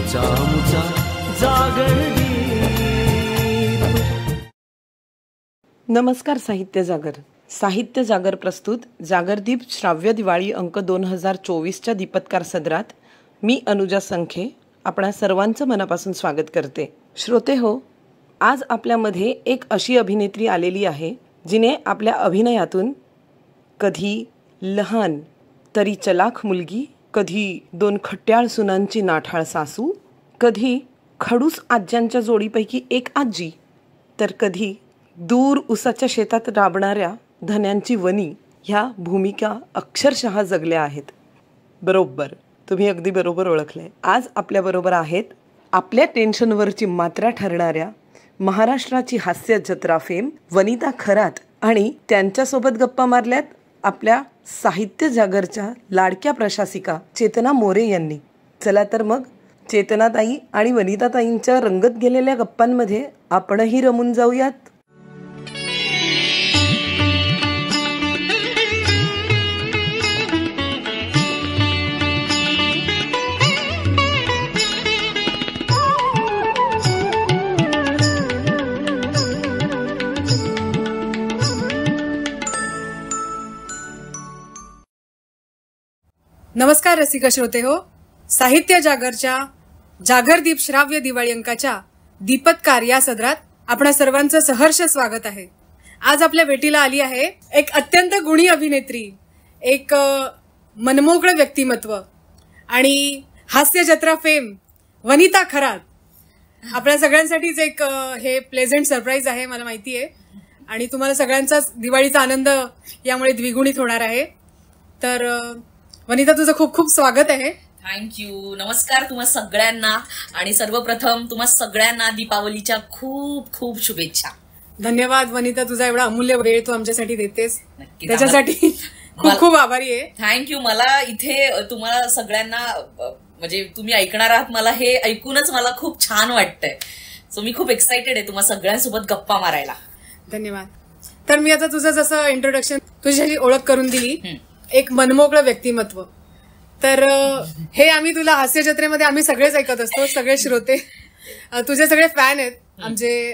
मुचा जागरदीप. नमस्कार साहित्य जागर. साहित्य जागर प्रस्तुत जागरदीप श्राव्य दिवाळी अंक 2024च्या दीपत्कार सदरात मी अनुजा संखे आपणा सर्वांचं मनापासून स्वागत करते. श्रोते हो, आज आपल्यामध्ये एक अशी अभिनेत्री आलेली आहे जिने आपल्या अभिनयातून कधी लहान तरी चलाख मुलगी, कधी दोन खट्याळ सुनांची नाठाळ सासू, कधी खडूस आज्यांच्या जोडीपैकी एक आजी, तर कधी दूर उसाच्या शेतात राबणाऱ्या धन्यांची वनी ह्या भूमिका अक्षरशः जगल्या आहेत. बरोबर, तुम्ही अगदी बरोबर ओळखलंय. आज आपल्याबरोबर आहेत आपल्या टेन्शनवरची मात्रा ठरणाऱ्या महाराष्ट्राची हास्य जत्रा फेम वनिता खरात, आणि त्यांच्यासोबत गप्पा मारल्यात आपल्या साहित्य जागरच्या लाडक्या प्रशासिका चेतना मोरे यांनी. चला तर मग चेतनाताई आणि वनिताताईंच्या रंगत गेलेल्या गप्पांमध्ये आपणही रमून जाऊयात. नमस्कार रसिका श्रोते हो, साहित्य जागरच्या जागरदीप श्राव्य दिवाळी अंकाच्या दीपत्कार या सदरात आपणा सर्वांचं सहर्ष स्वागत आहे. आज आपल्या भेटीला आली आहे एक अत्यंत गुणी अभिनेत्री, एक मनमोकळं व्यक्तिमत्व आणि हास्य जत्रा फेम वनिता खरात. आपल्या सगळ्यांसाठीच एक हे प्लेझंट सरप्राईज आहे, मला माहिती आहे, आणि तुम्हाला सगळ्यांचाच दिवाळीचा आनंद यामुळे द्विगुणित होणार आहे. तर वनिता, तुझं खूप खूप स्वागत आहे. थँक्यू. नमस्कार तुम्हा सगळ्यांना, आणि सर्वप्रथम तुम्हा सगळ्यांना दीपावलीच्या खूप खूप शुभेच्छा. धन्यवाद वनिता, तुझा एवढा अमूल्य वेळ तू आमच्यासाठी देतेस, त्याच्यासाठी खूप खूप आभारी आहे. थँक्यू. मला इथे तुम्हाला सगळ्यांना म्हणजे तुम्ही ऐकणार आहात, मला हे ऐकूनच मला खूप छान वाटतंय. सो मी खूप एक्साइटेड आहे तुम्हा सगळ्यांसोबत गप्पा मारायला. धन्यवाद. तर मी आता तुझं जसं इंट्रोडक्शन, तुझ्याशी ओळख करून दिली, एक मनमोकळं व्यक्तिमत्व, तर हे आम्ही तुला हास्य जत्रेमध्ये आम्ही सगळेच ऐकत असतो, सगळे श्रोते, तुझे सगळे फॅन आहेत आमचे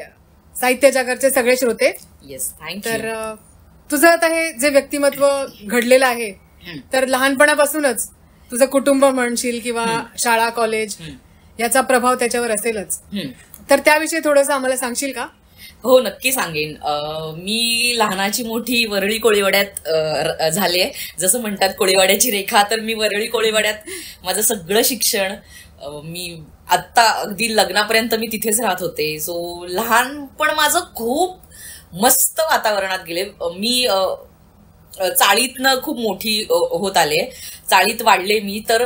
साहित्य जागरचे सगळे श्रोते. Yes, thank you. तर तुझं आता हे जे व्यक्तिमत्व घडलेलं आहे, तर लहानपणापासूनच तुझं कुटुंब म्हणशील किंवा शाळा कॉलेज याचा प्रभाव त्याच्यावर असेलच, तर त्याविषयी थोडंसं आम्हाला सांगशील का? हो, नक्की सांगेन. मी लहानाची मोठी वरळी कोळीवाड्यात झाले. जसं म्हणतात कोळीवाड्याची रेखा, तर मी वरळी कोळीवाड्यात माझं सगळं शिक्षण, मी आत्ता अगदी लग्नापर्यंत मी तिथेच राहत होते. सो लहानपण माझं खूप मस्त वातावरणात गेले. मी चाळीतनं खूप मोठी होत आले, चाळीत वाढले मी, तर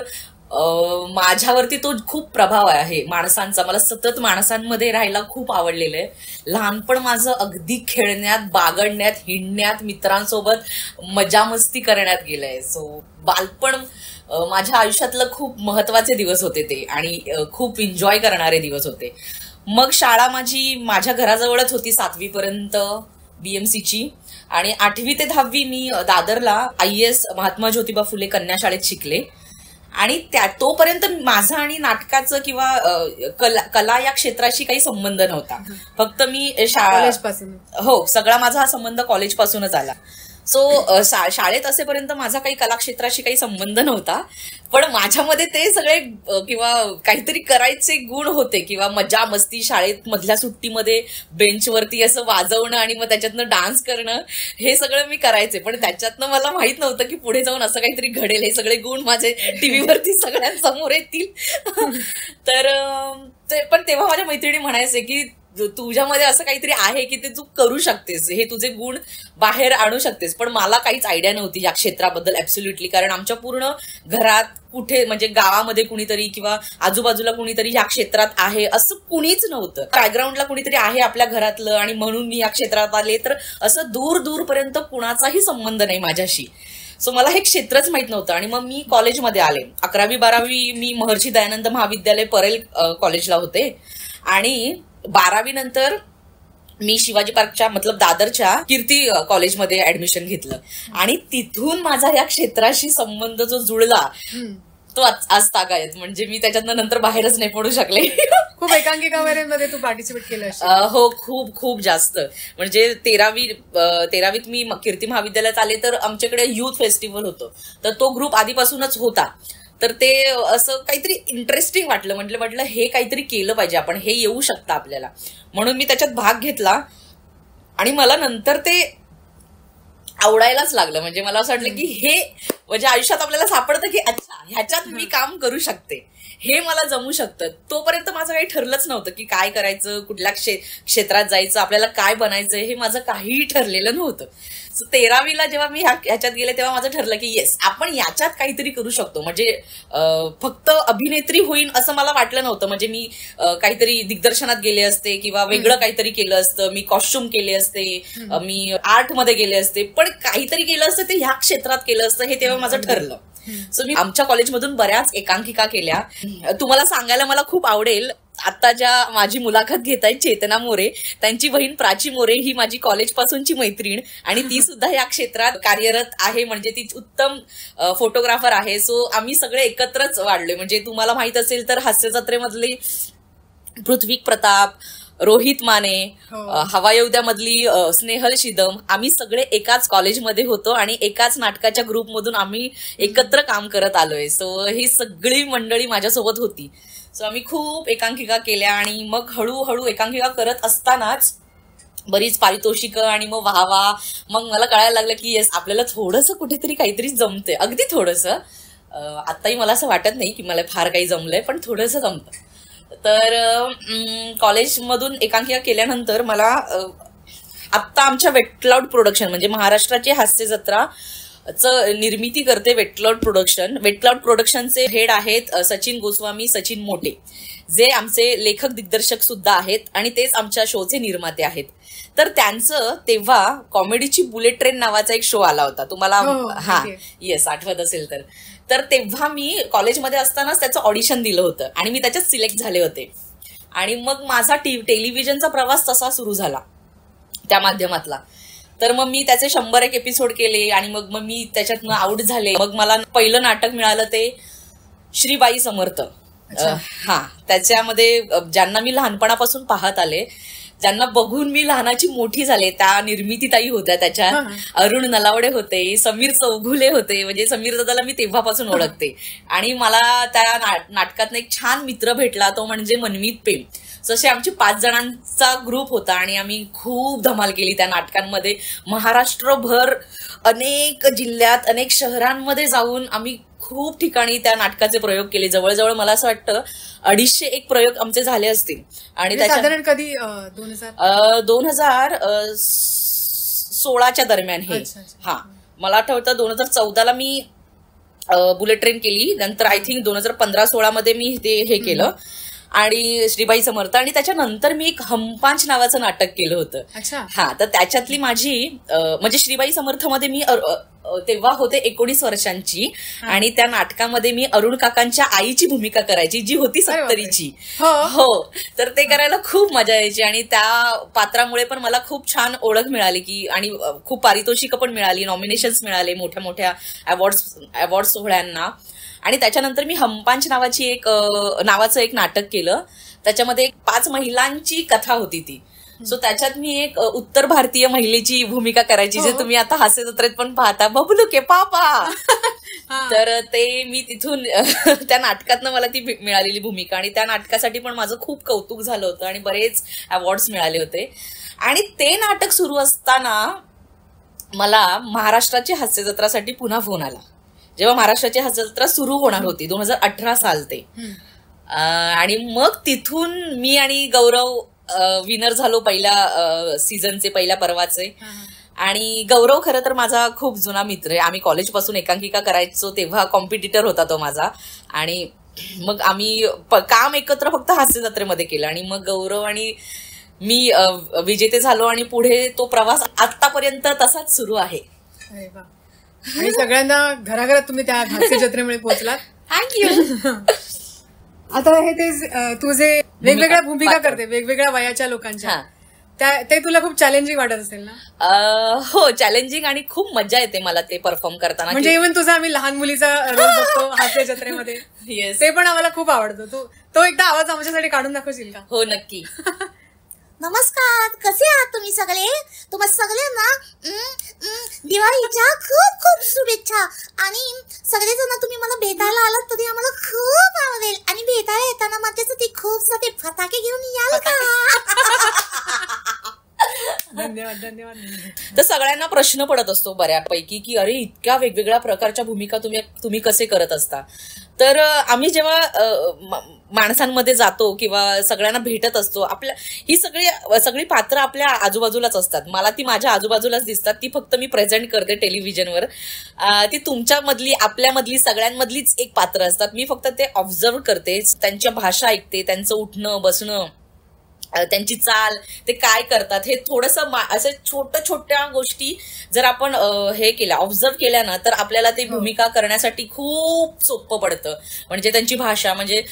माझ्यावरती तो खूप प्रभाव आहे माणसांचा. मला सतत माणसांमध्ये राहायला खूप आवडलेलं आहे. लहानपण माझं अगदी खेळण्यात, बागडण्यात, हिंडण्यात, मित्रांसोबत मजा मस्ती करण्यात गेलंय. सो बालपण माझ्या आयुष्यातलं खूप महत्वाचे दिवस होते ते, आणि खूप एन्जॉय करणारे दिवस होते. मग शाळा माझी माझ्या घराजवळच होती 7वी पर्यंत BMCची, आणि 8वी ते 10वी मी दादरला IAS महात्मा ज्योतिबा फुले कन्या शाळेत शिकले. आणि तोपर्यंत माझा आणि नाटकाचं किंवा कला या क्षेत्राशी काही संबंध नव्हता. फक्त मी कॉलेजपासून, हो, सगळा माझा हा संबंध कॉलेजपासूनच आला. सो शाळेत असेपर्यंत माझा काही कला क्षेत्राशी काही संबंध नव्हता, पण माझ्यामध्ये ते सगळे किंवा काहीतरी करायचे गुण होते, किंवा मजा मस्ती, शाळेत मधल्या सुट्टीमध्ये बेंचवरती असं वाजवणं आणि मग त्याच्यातनं डान्स करणं, हे सगळं मी करायचे. पण त्याच्यातनं मला माहित नव्हतं की पुढे जाऊन असं काहीतरी घडेल, हे सगळे गुण माझे टीव्हीवरती सगळ्यांसमोर येतील. तर पण तेव्हा माझ्या मैत्रिणी म्हणायचे की तुझ्यामध्ये असं काहीतरी आहे की ते तू करू शकतेस, हे तुझे गुण बाहेर आणू शकतेस. पण मला काहीच आयडिया नव्हती या क्षेत्राबद्दल ऍब्सोल्युटली, कारण आमच्या पूर्ण घरात कुठे म्हणजे गावामध्ये कुणीतरी किंवा आजूबाजूला कुणीतरी या क्षेत्रात आहे असं कुणीच नव्हतं. बॅकग्राऊंडला कुणीतरी आहे आपल्या घरातलं, आणि म्हणून मी या क्षेत्रात आले, तर असं दूर दूरपर्यंत कुणाचाही संबंध नाही माझ्याशी. सो मला हे क्षेत्रच माहित नव्हतं. आणि मग मी कॉलेजमध्ये आले. 11वी 12वी मी महर्षी दयानंद महाविद्यालय परेल कॉलेजला होते, आणि 12वी नंतर मी शिवाजी पार्कच्या मतलब दादरच्या कीर्ती कॉलेजमध्ये ऍडमिशन घेतलं आणि तिथून माझा या क्षेत्राशी संबंध जो जुळला तो आज तागायत. म्हणजे मी त्याच्यातनं नंतर बाहेरच नाही पडू शकले. खूप एकांकिकामध्ये तू पार्टिसिपेट केलं असेल. हो, खूप खूप जास्त. म्हणजे 13वीत मी कीर्ती महाविद्यालयात आले तर आमच्याकडे युथ फेस्टिवल होतं, तर तो ग्रुप आधीपासूनच होता. तर ते असं काहीतरी इंटरेस्टिंग वाटलं. म्हटलं हे काहीतरी केलं पाहिजे आपण, हे येऊ शकतं आपल्याला, म्हणून मी त्याच्यात भाग घेतला. आणि मला नंतर ते आवडायलाच लागलं. म्हणजे मला असं वाटलं की हे म्हणजे आयुष्यात आपल्याला सापडतं की अच्छा ह्याच्यात मी काम करू शकते, हे मला जमू शकतं. तोपर्यंत माझं काही ठरलंच नव्हतं की काय करायचं, कुठल्या क्षेत्रात जायचं, आपल्याला काय बनायचं, हे माझं काहीही ठरलेलं नव्हतं. सो 13वीला जेव्हा मी ह्याच्यात गेले तेव्हा माझं ठरलं की येस, आपण याच्यात काहीतरी करू शकतो. म्हणजे फक्त अभिनेत्री होईन असं मला वाटलं नव्हतं. म्हणजे मी काहीतरी दिग्दर्शनात गेले असते किंवा वेगळं काहीतरी केलं असतं, मी कॉस्ट्युम केले असते, मी आर्टमध्ये गेले असते, पण काहीतरी केलं असतं ते ह्या क्षेत्रात केलं असतं, हे तेव्हा माझं ठरलं. सो मी आमच्या कॉलेजमधून बऱ्याच एकांकिका केल्या. तुम्हाला सांगायला मला खूप आवडेल, आता ज्या माझी मुलाखत घेत आहेत चेतना मोरे, त्यांची बहीण प्राची मोरे ही माझी कॉलेजपासूनची मैत्रीण आणि ती सुद्धा या क्षेत्रात कार्यरत आहे. म्हणजे ती उत्तम फोटोग्राफर आहे. सो आम्ही सगळे एकत्रच वाढलोय. म्हणजे तुम्हाला माहित असेल तर हास्य जत्रेमधले पृथ्वी प्रताप, रोहित माने, हवा येऊद्यामधली स्नेहल शिदम, आम्ही सगळे एकाच कॉलेजमध्ये होतो आणि एकाच नाटकाच्या ग्रुपमधून आम्ही एकत्र काम करत आलोय. सो ही सगळी मंडळी माझ्यासोबत होती. सो आम्ही खूप एकांकिका केल्या आणि मग हळूहळू एकांकिका करत असतानाच बरीच पारितोषिकं आणि मग वाहवा. मग मला कळायला लागलं की येस, आपल्याला थोडंसं कुठेतरी काहीतरी जमतंय, अगदी थोडंसं. आत्ताही मला असं वाटत नाही की मला फार काही जमलंय, पण थोडंसं जमतं. तर कॉलेजमधून एकांकिका केल्यानंतर मला आत्ता आमच्या वेटलाउड प्रोडक्शन, म्हणजे महाराष्ट्राची हास्य जत्रा निर्मिती करते वेटलाउड प्रोडक्शन. वेटलाउड प्रोडक्शनचे हेड आहेत सचिन गोस्वामी, सचिन मोटे, जे आमचे लेखक दिग्दर्शक सुद्धा आहेत आणि तेच आमच्या शोचे निर्माते आहेत. तर त्यांचं तेव्हा कॉमेडीची बुलेट ट्रेन नावाचा एक शो आला होता, तुम्हाला येस आठवत असेल तर तेव्हा मी कॉलेजमध्ये असतानाच त्याचं ऑडिशन दिलं होतं आणि मी त्याच्यात सिलेक्ट झाले होते. आणि मग माझा टेलिव्हिजनचा प्रवास तसा सुरू झाला त्या माध्यमातला. तर मग मी त्याचे 101 एपिसोड केले आणि मग मी त्याच्यातनं आउट झाले. मग मला पहिलं नाटक मिळालं ते श्रीबाई समर्थ. त्याच्यामध्ये ज्यांना मी लहानपणापासून पाहत आले, ज्यांना बघून मी लहानाची मोठी झाले, त्या निर्मितीताई होत्या त्याच्यात. अरुण नलावडे होते, समीर चौघुले होते. म्हणजे समीर दादाला मी तेव्हापासून ओळखते. आणि मला त्या नाटकातनं एक छान मित्र भेटला, तो म्हणजे मनमीत पेम. जसे आमची 5 जणांचा ग्रुप होता आणि आम्ही खूप धमाल केली त्या नाटकांमध्ये. महाराष्ट्रभर अनेक जिल्ह्यात, अनेक शहरांमध्ये जाऊन आम्ही खूप ठिकाणी त्या नाटकाचे प्रयोग केले. जवळजवळ मला असं वाटतं 250 प्रयोग आमचे झाले असतील. आणि साधारण कधी 2016च्या दरम्यान हे. मला आठवतं 2014ला मी बुलेट ट्रेन केली. नंतर आय थिंक 2015-16 मध्ये मी हे केलं आणि श्रीबाई समर्थ. आणि त्याच्यानंतर मी एक हमपांच नावाचं नाटक केलं होतं. तर त्याच्यातली माझी म्हणजे श्रीबाई समर्थमध्ये मी तेव्हा होते 19 वर्षांची आणि त्या नाटकामध्ये मी अरुण काकांच्या आईची भूमिका करायची, जी होती 70ची. हो, तर ते करायला खूप मजा यायची आणि त्या पात्रामुळे पण मला खूप छान ओळख मिळाली की आणि खूप पारितोषिकं पण मिळाली, नॉमिनेशन्स मिळाले मोठ्या मोठ्या अवॉर्ड सोहळ्यांना. आणि त्याच्यानंतर मी हमपांच नावाचं एक नाटक केलं. त्याच्यामध्ये 5 महिलांची कथा होती ती. सो त्याच्यात मी एक उत्तर भारतीय महिलेची भूमिका करायची, जे तुम्ही आता हास्य जत्रेत पण पाहता, बबलू के पापा. तर ते मी तिथून त्या नाटकातनं मला ती मिळालेली भूमिका आणि त्या नाटकासाठी पण माझं खूप कौतुक झालं होतं आणि बरेच अवॉर्ड्स मिळाले होते. आणि ते नाटक सुरू असताना मला महाराष्ट्राची हास्य जत्रासाठी पुन्हा फोन आला, जेव्हा महाराष्ट्राची हास्य जत्रा सुरू होणार होती. 2018 साल ते. आणि मग तिथून मी आणि गौरव विनर झालो पहिल्या सीझनचे, पहिल्या पर्वाचे. आणि गौरव खरं तर माझा खूप जुना मित्र आहे. आम्ही कॉलेजपासून एकांकिका करायचो, तेव्हा कॉम्पिटिटर होता तो माझा. आणि मग आम्ही काम एकत्र फक्त हास्य जत्रेमध्ये केलं आणि मग गौरव आणि मी विजेते झालो आणि पुढे तो प्रवास आतापर्यंत तसाच सुरू आहे. आणि सगळ्यांना घराघरात तुम्ही त्या हास्य जत्रेमुळे पोहोचलात. थँक्यू. आता हे ते तू जे वेगवेगळ्या भूमिका करते वेगवेगळ्या वयाच्या लोकांच्या, ते तुला खूप चॅलेंजिंग वाटत असेल ना? हो, चॅलेंजिंग आणि खूप मजा येते मला ते परफॉर्म करताना. म्हणजे इव्हन तुझा आम्ही लहान मुलीचा रोल बघतो हास्य जत्रेमध्ये, येस, ते पण आम्हाला खूप आवडतं. तो एकदा आवाज आमच्यासाठी काढून दाखवशील का? हो नक्की. नमस्कार, कसे आहात तुम्ही सगळे? तुम्हा सगळ्यांना दिवाळीच्या खूप खूप शुभेच्छा. आणि सगळेजण तुम्ही मला भेटायला आलात तरी आम्हाला खूप आवडेल. आणि भेटायला येताना माझ्यासाठी खूप सारे फटाके घेऊन याल का? धन्यवाद धन्यवाद. तर सगळ्यांना प्रश्न पडत असतो बऱ्यापैकी की अरे इतक्या वेगवेगळ्या प्रकारच्या भूमिका तुम्ही कसे करत असता. तर आम्ही जेव्हा माणसांमध्ये जातो किंवा सगळ्यांना भेटत असतो, आपल्या ही सगळी पात्र आपल्या आजूबाजूलाच असतात. मला ती माझ्या आजूबाजूलाच दिसतात, ती फक्त मी प्रेझेंट करते टेलिव्हिजनवर. ती तुमच्यामधली आपल्यामधली सगळ्यांमधलीच एक पात्र असतात. मी फक्त ते ऑब्झर्व करते, त्यांच्या भाषा ऐकते, त्यांचं उठणं बसणं, त्यांची चाल, ते काय करतात, हे थोडंसं असं छोट्या गोष्टी जर आपण हे केल्या, ऑब्झर्व केल्या ना, तर आपल्याला ते भूमिका करण्यासाठी खूप सोपं पडतं. म्हणजे त्यांची भाषा, म्हणजे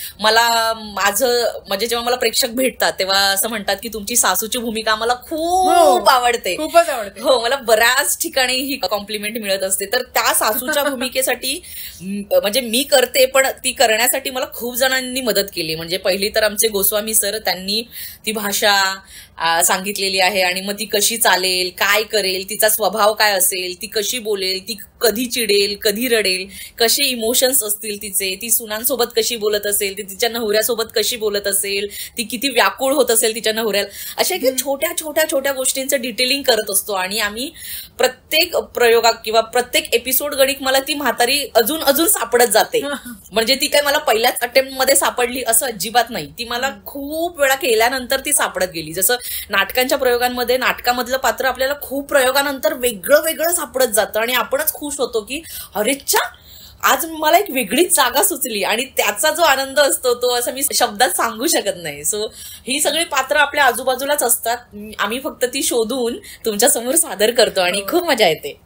जेव्हा मला प्रेक्षक भेटतात तेव्हा असं म्हणतात की तुमची सासूची भूमिका मला खूप आवडते, खूपच आवडते. हो, मला बऱ्याच ठिकाणी ही कॉम्प्लिमेंट मिळत असते. तर त्या सासूच्या भूमिकेसाठी म्हणजे मी करते, पण ती करण्यासाठी मला खूप जणांनी मदत केली. म्हणजे पहिली तर आमचे गोस्वामी सर, त्यांनी ती भाषा सांगितलेली आहे आणि मग ती कशी चालेल, काय करेल, तिचा स्वभाव काय असेल, ती कशी बोलेल, ती कधी चिडेल, कधी रडेल, कसे इमोशन्स असतील तिचे, ती सुनांसोबत कशी बोलत असेल, ती तिच्या नवऱ्यासोबत कशी बोलत असेल, ती किती व्याकुळ होत असेल तिच्या नवऱ्याला, अशा की छोट्या गोष्टींचं डिटेलिंग करत असतो. आणि आम्ही प्रत्येक प्रयोगात किंवा प्रत्येक एपिसोड गणिक मला ती म्हातारी अजून सापडत जाते. म्हणजे ती काय मला पहिल्याच अटेम्प्ट मध्ये सापडली असं अजिबात नाही, ती मला खूप वेळा केल्यानंतर ती सापडत गेली. जसं नाटकांच्या प्रयोगांमध्ये नाटकामधलं पात्र आपल्याला खूप प्रयोगानंतर वेगळं सापडत जातं आणि आपणच खुश होतो की अरेच्छा, आज मला एक वेगळीच जागा सुचली. आणि त्याचा जो आनंद असतो तो असं मी शब्दात सांगू शकत नाही. सो ही सगळी पात्र आपल्या आजूबाजूलाच असतात, आम्ही फक्त ती शोधून तुमच्या समोर सादर करतो आणि खूप मजा येते.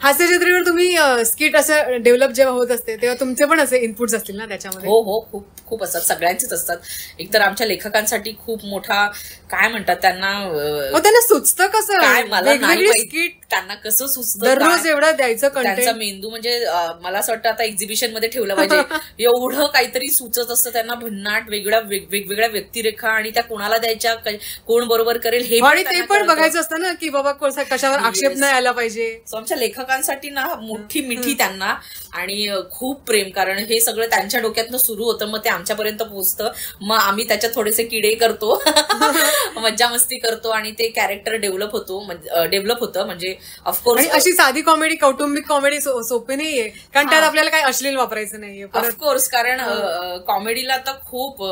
हास्य जत्रेवर तुम्ही स्किट असं डेव्हलप जेव्हा होत असते तेव्हा तुमचे पण असे इनपुट्स असतील ना त्याच्यामध्ये? हो, खूप असतात, सगळ्यांचेच असतात. एकतर आमच्या लेखकांसाठी खूप मोठा काय म्हणतात त्यांना सुचतं कसं, काय मला नाही स्किट त्यांना कसं सुचतं, दररोज एवढं द्यायचं त्यांचा मेंदू. म्हणजे मला असं वाटतं आता एक्झिबिशन मध्ये ठेवलं पाहिजे, एवढं काहीतरी सुचत असतं त्यांना, भन्नाट वेगवेगळ्या व्यक्तिरेखा, आणि त्या कोणाला द्यायच्या, कोण बरोबर करेल हे आणि ते पण बघायचं असतं ना की बाबा कशावर आक्षेप नाही आला पाहिजे. आमच्या लेखकांसाठी ना मोठी मिठी त्यांना आणि खूप प्रेम, कारण हे सगळं त्यांच्या डोक्यातनं सुरू होतं, मग ते आमच्यापर्यंत पोहोचतं, मग आम्ही त्याच्यात थोडेसे किडे करतो, मज्जा मस्ती करतो आणि ते कॅरेक्टर डेव्हलप होतं. म्हणजे ऑफकोर्स अशी साधी कॉमेडी, कौटुंबिक कॉमेडी सोपी नाहीये, कारण त्यात आपल्याला काही अश्लील वापरायचं नाहीये. ऑफकोर्स, कारण कॉमेडीला तर खूप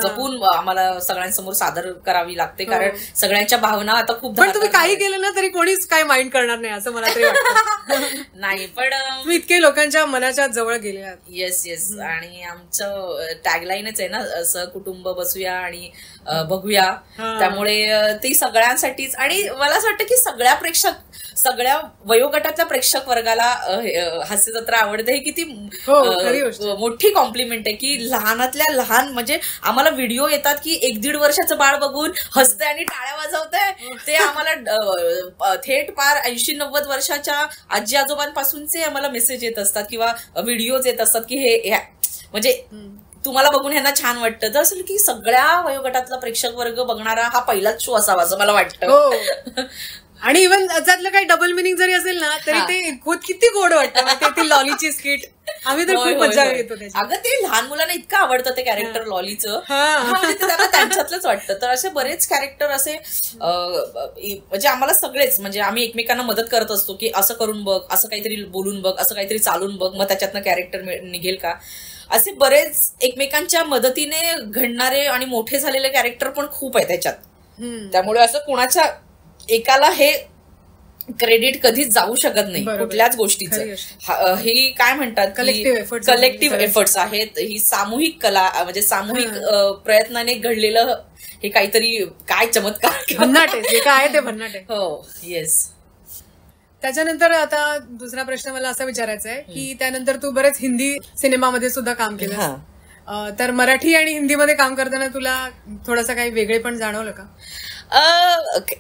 जपून आम्हाला सगळ्यांसमोर सादर करावी लागते, कारण सगळ्यांच्या भावना आता खूप. पण तुम्ही काही केलं ना तरी कोणीच काही माइंड करणार नाही असं मला तरी वाटतं. नाही, पण तुम्ही इतके लोकांच्या मनाच्या जवळ गेले. येस, आणि आमचं टॅगलाईनच आहे ना, सहकुटुंब बसूया आणि बघूया, त्यामुळे ती सगळ्यांसाठीच. आणि मला असं वाटतं की सगळ्या वयोगटातल्या प्रेक्षक वर्गाला हास्य जत्रा आवडते, हे किती मोठी कॉम्प्लिमेंट आहे की लहानातल्या लहान, म्हणजे आम्हाला व्हिडिओ येतात की 1-1.5 वर्षाचं बाळ बघून हसतंय आणि टाळ्या वाजवतंय, ते आम्हाला थेट पार 80-90 वर्षाच्या आजी आजोबांपासूनचे आम्हाला मेसेज येत असतात किंवा व्हिडिओज येत असतात की हे म्हणजे तुम्हाला बघून ह्यांना छान वाटतं. तर असं की सगळ्या वयोगटातला प्रेक्षक वर्ग बघणारा हा पहिलाच शो असावा असं मला वाटतं. आणि इव्हन त्यातलं काही डबल मिनिंग जरी असेल ना तरी ते किती गोड वाटतं. ती लॉलीची स्किट आम्ही तर खूप मजा येतो. अगं ते लहान मुलांना इतकं आवडतं ते कॅरेक्टर लॉलीचं, म्हणजे त्यांना त्यांच्यातलंच वाटतं. तर असे बरेच कॅरेक्टर असे म्हणजे आम्हाला सगळेच, म्हणजे आम्ही एकमेकांना मदत करत असतो की असं करून बघ, असं काहीतरी बोलून बघ, असं काहीतरी चालून बघ, मग त्याच्यातनं कॅरेक्टर निघेल का. असे बरेच एकमेकांच्या मदतीने घडणारे आणि मोठे झालेले कॅरेक्टर पण खूप आहे त्याच्यात. त्यामुळे असं कुणाच्या एकाला हे क्रेडिट कधीच जाऊ शकत नाही कुठल्याच गोष्टीचं. ही काय म्हणतात, कलेक्टिव्ह एफर्ट्स आहेत, ही सामूहिक कला, म्हणजे सामूहिक प्रयत्नाने घडलेलं हे काहीतरी काय चमत्कार, भन्नाट आहे जे काय ते भन्नाट आहे. हो, येस. त्याच्यानंतर आता दुसरा प्रश्न मला असा विचारायचा आहे की त्यानंतर तू बरेच हिंदी सिनेमामध्ये सुद्धा काम केलं, तर मराठी आणि हिंदीमध्ये काम करताना तुला थोडासा काही वेगळे पण जाणवलं का?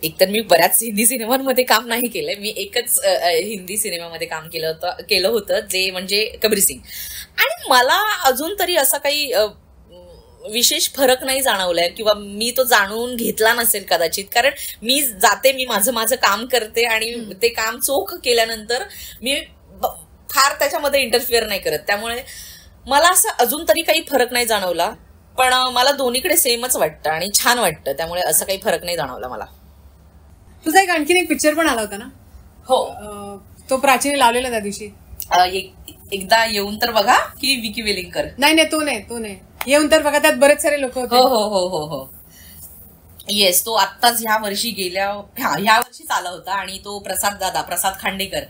एकतर मी बऱ्याच हिंदी सिनेमांमध्ये काम नाही केलंय. मी एकच हिंदी सिनेमामध्ये काम केलं होतं जे म्हणजे कबीर सिंग. आणि मला अजून तरी असा काही विशेष फरक नाही जाणवलाय किंवा मी तो जाणून घेतला नसेल कदाचित. कारण मी जाते, मी माझं काम करते आणि ते काम चोख केल्यानंतर मी फार त्याच्यामध्ये इंटरफिअर नाही करत. त्यामुळे मला असं अजून तरी काही फरक नाही जाणवला. पण मला दोन्हीकडे सेमच वाटतं आणि छान वाटतं. त्यामुळे असं काही फरक नाही जाणवला मला. तुझा आणखीन एक पिक्चर पण आला होता ना? हो. तो प्राचीने लावलेला त्या दिवशी. एकदा येऊन तर बघा की विकी वेलिंगकर. नाही तो नाही येऊन तर बघा. त्यात बरेच सारे लोक होते. हो. येस, तो आत्ताच ह्या वर्षीच आला होता. आणि तो प्रसाद खांडेकर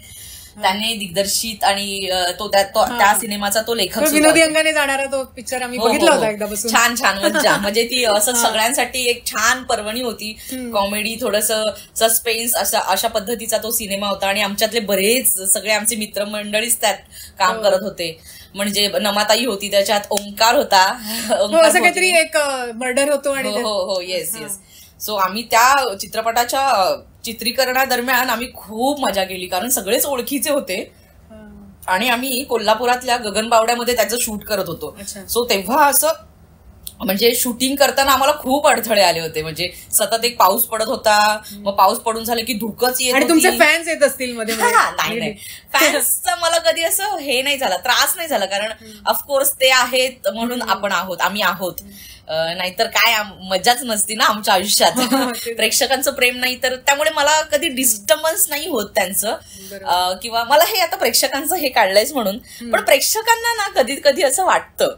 त्याने दिग्दर्शित आणि तो त्या सिनेमाचा तो लेखक. विनोदी अंगाने जाणारा तो पिक्चर आम्ही बघितला होता एकदा बसून. छान मज्जा. म्हणजे ती असं सगळ्यांसाठी एक छान पर्वणी होती. कॉमेडी, थोडंसं सस्पेन्स अशा पद्धतीचा तो सिनेमा होता. आणि आमच्यातले बरेच सगळे आमचे मित्रमंडळीच त्यात काम करत होते. म्हणजे नमाताई होती त्याच्यात, ओंकार होता, असं काहीतरी एक मर्डर होतो. आणि हो येस. सो आम्ही त्या चित्रपटाच्या चित्रीकरणादरम्यान आम्ही खूप मजा केली. कारण सगळेच ओळखीचे होते. आणि आम्ही कोल्हापुरातल्या गगनबावड्यामध्ये त्याचं शूट करत होतो. सो तेव्हा असं म्हणजे शूटिंग करताना आम्हाला खूप अडथळे आले होते. म्हणजे सतत एक पाऊस पडत होता, मग पाऊस पडून झालं की धुकच येत. आणि तुमचे फॅन्स येत असतील मध्ये? नाही, फॅन्सचा मला कधी असं हे नाही झालं, त्रास नाही झाला. कारण ऑफकोर्स ते आहेत म्हणून आम्ही आहोत. नाहीतर काय मजाच नसती ना आमच्या आयुष्यात. प्रेक्षकांचं प्रेम नाही तर. त्यामुळे मला कधी डिस्टर्बन्स नाही होत त्यांचं, किंवा मला हे आता प्रेक्षकांचं हे काढलंयच म्हणून. पण प्रेक्षकांना ना कधी असं वाटतं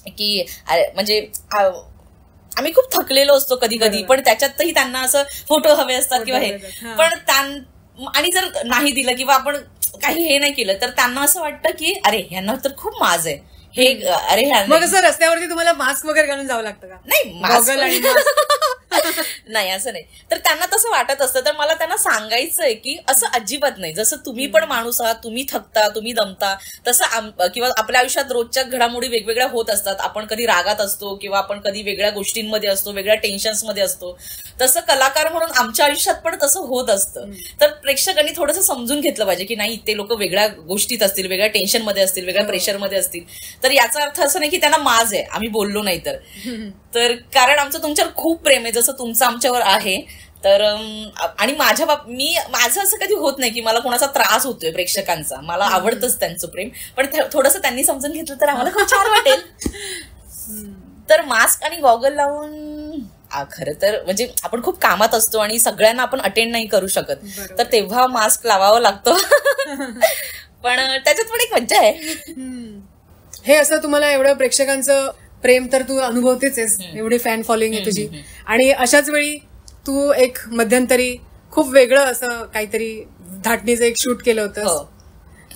की म्हणजे आम्ही खूप थकलेलो असतो कधी, पण त्याच्यातही त्यांना असं फोटो हवे असतात किंवा हे. पण आणि जर नाही दिलं किंवा आपण काही हे नाही केलं तर त्यांना असं वाटतं की अरे ह्यांना तर खूप माज आहे हे. अरे मग असं रस्त्यावरती तुम्हाला मास्क वगैरे घालून जावं लागतं का? नाही असं नाही. तर त्यांना तसं वाटत असतं. तर मला त्यांना सांगायचंय की असं अजिबात नाही. जसं तुम्ही पण माणूस आहात, तुम्ही थकता, तुम्ही दमता, तसं किंवा आपल्या आयुष्यात रोजच्या घडामोडी वेगवेगळ्या होत असतात. आपण कधी रागात असतो किंवा आपण कधी वेगळ्या गोष्टींमध्ये असतो, वेगळ्या टेन्शन्समध्ये असतो. तसं कलाकार म्हणून आमच्या आयुष्यात पण तसं होत असतं. तर प्रेक्षकांनी थोडंसं समजून घेतलं पाहिजे की नाही, ते लोक वेगळ्या गोष्टीत असतील, वेगळ्या टेन्शनमध्ये असतील, वेगळ्या प्रेशरमध्ये असतील. तर याचा अर्थ असं नाही की त्यांना माज आहे आम्ही बोललो नाही तर कारण आमचं तुमच्यावर खूप प्रेम आहे जसं तुमचं आमच्यावर आहे. तर आणि माझं असं कधी होत नाही की मला कोणाचा त्रास होतोय प्रेक्षकांचा. मला आवडतंच त्यांचं प्रेम. पण थोडंसं त्यांनी समजून घेतलं तर आम्हाला खूप छान वाटेल. तर मास्क आणि गॉगल लावून खरं तर म्हणजे आपण खूप कामात असतो आणि सगळ्यांना आपण अटेंड नाही करू शकत. तर तेव्हा मास्क लावावं लागतं. पण त्याच्यात पण एक मज्जा आहे. हे असं तुम्हाला एवढं प्रेक्षकांचं प्रेम तर तू अनुभवतेच आहेस, एवढी फॅन फॉलोइंग आहे तुझी. आणि अशाच वेळी तू एक मध्यंतरी खूप वेगळं असं काहीतरी धाटणीचं एक शूट केलं होतं.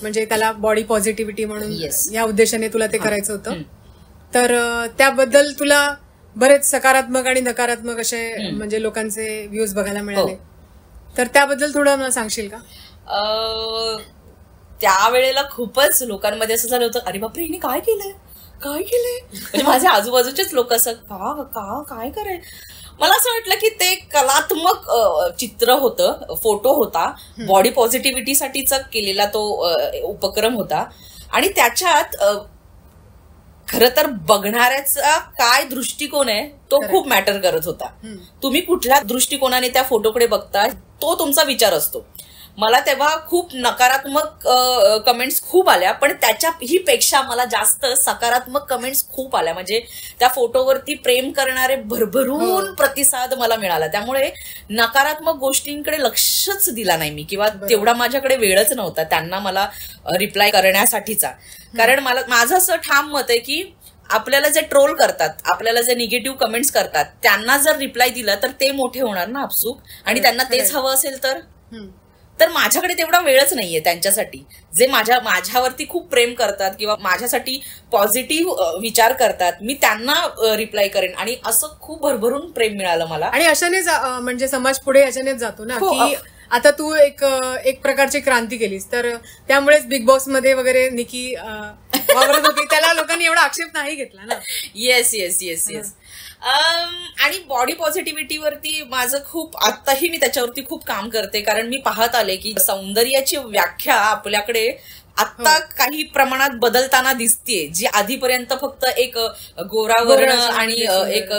म्हणजे त्याला बॉडी पॉझिटिव्हिटी म्हणून या उद्देशाने तुला ते करायचं होतं. तर त्याबद्दल तुला बरेच सकारात्मक आणि नकारात्मक असे म्हणजे लोकांचे व्ह्यूज बघायला मिळाले. तर त्याबद्दल थोडं मला सांगशील का? त्यावेळेला खूपच लोकांमध्ये असं झालं होतं, अरे बापरे हिने काय केलंय. म्हणजे माझ्या आजूबाजूचेच लोक असं काय कराय. मला असं वाटलं की ते कलात्मक चित्र होतं, फोटो होता, बॉडी पॉझिटिव्हिटीसाठीचा केलेला तो उपक्रम होता. आणि त्याच्यात खरं तर बघणाऱ्याचा काय दृष्टिकोन आहे तो खूप मॅटर करत होता. तुम्ही कुठल्या दृष्टिकोनाने त्या फोटोकडे बघता तो तुमचा विचार असतो. मला तेव्हा खूप नकारात्मक कमेंट्स खूप आल्या, पण त्याच्याही पेक्षा मला जास्त सकारात्मक कमेंट्स खूप आल्या. म्हणजे त्या फोटोवरती प्रेम करणारे भरभरून प्रतिसाद मला मिळाला. त्यामुळे नकारात्मक गोष्टींकडे लक्षच दिला नाही मी, किंवा तेवढा माझ्याकडे वेळच नव्हता त्यांना मला रिप्लाय करण्यासाठीचा. कारण माझं असं ठाम मत आहे की आपल्याला जे ट्रोल करतात, आपल्याला जे निगेटिव्ह कमेंट्स करतात, त्यांना जर रिप्लाय दिला तर ते मोठे होणार ना आपसूक, आणि त्यांना तेच हवं असेल तर माझ्याकडे तेवढा वेळच नाहीये त्यांच्यासाठी. जे माझ्यावरती खूप प्रेम करतात किंवा माझ्यासाठी पॉझिटिव्ह विचार करतात, मी त्यांना रिप्लाय करेन. आणि असं खूप भरभरून प्रेम मिळालं मला. आणि अशानेच म्हणजे समाज पुढे अशानेच जातो ना, की आता तू एक प्रकारची क्रांती केलीस, तर त्यामुळेच बिग बॉस मध्ये वगैरे निकी वावरत होती, त्याला लोकांनी एवढा आक्षेप नाही घेतला ना. Yes yes yes yes. आणि बॉडी पॉझिटिव्हिटीवरती माझं खूप आत्ताही मी त्याच्यावरती खूप काम करते, कारण मी पाहत आले की सौंदर्याची व्याख्या आपल्याकडे आता काही प्रमाणात बदलताना दिसतीये. जी आधीपर्यंत फक्त एक गोरावर्ण आणि एक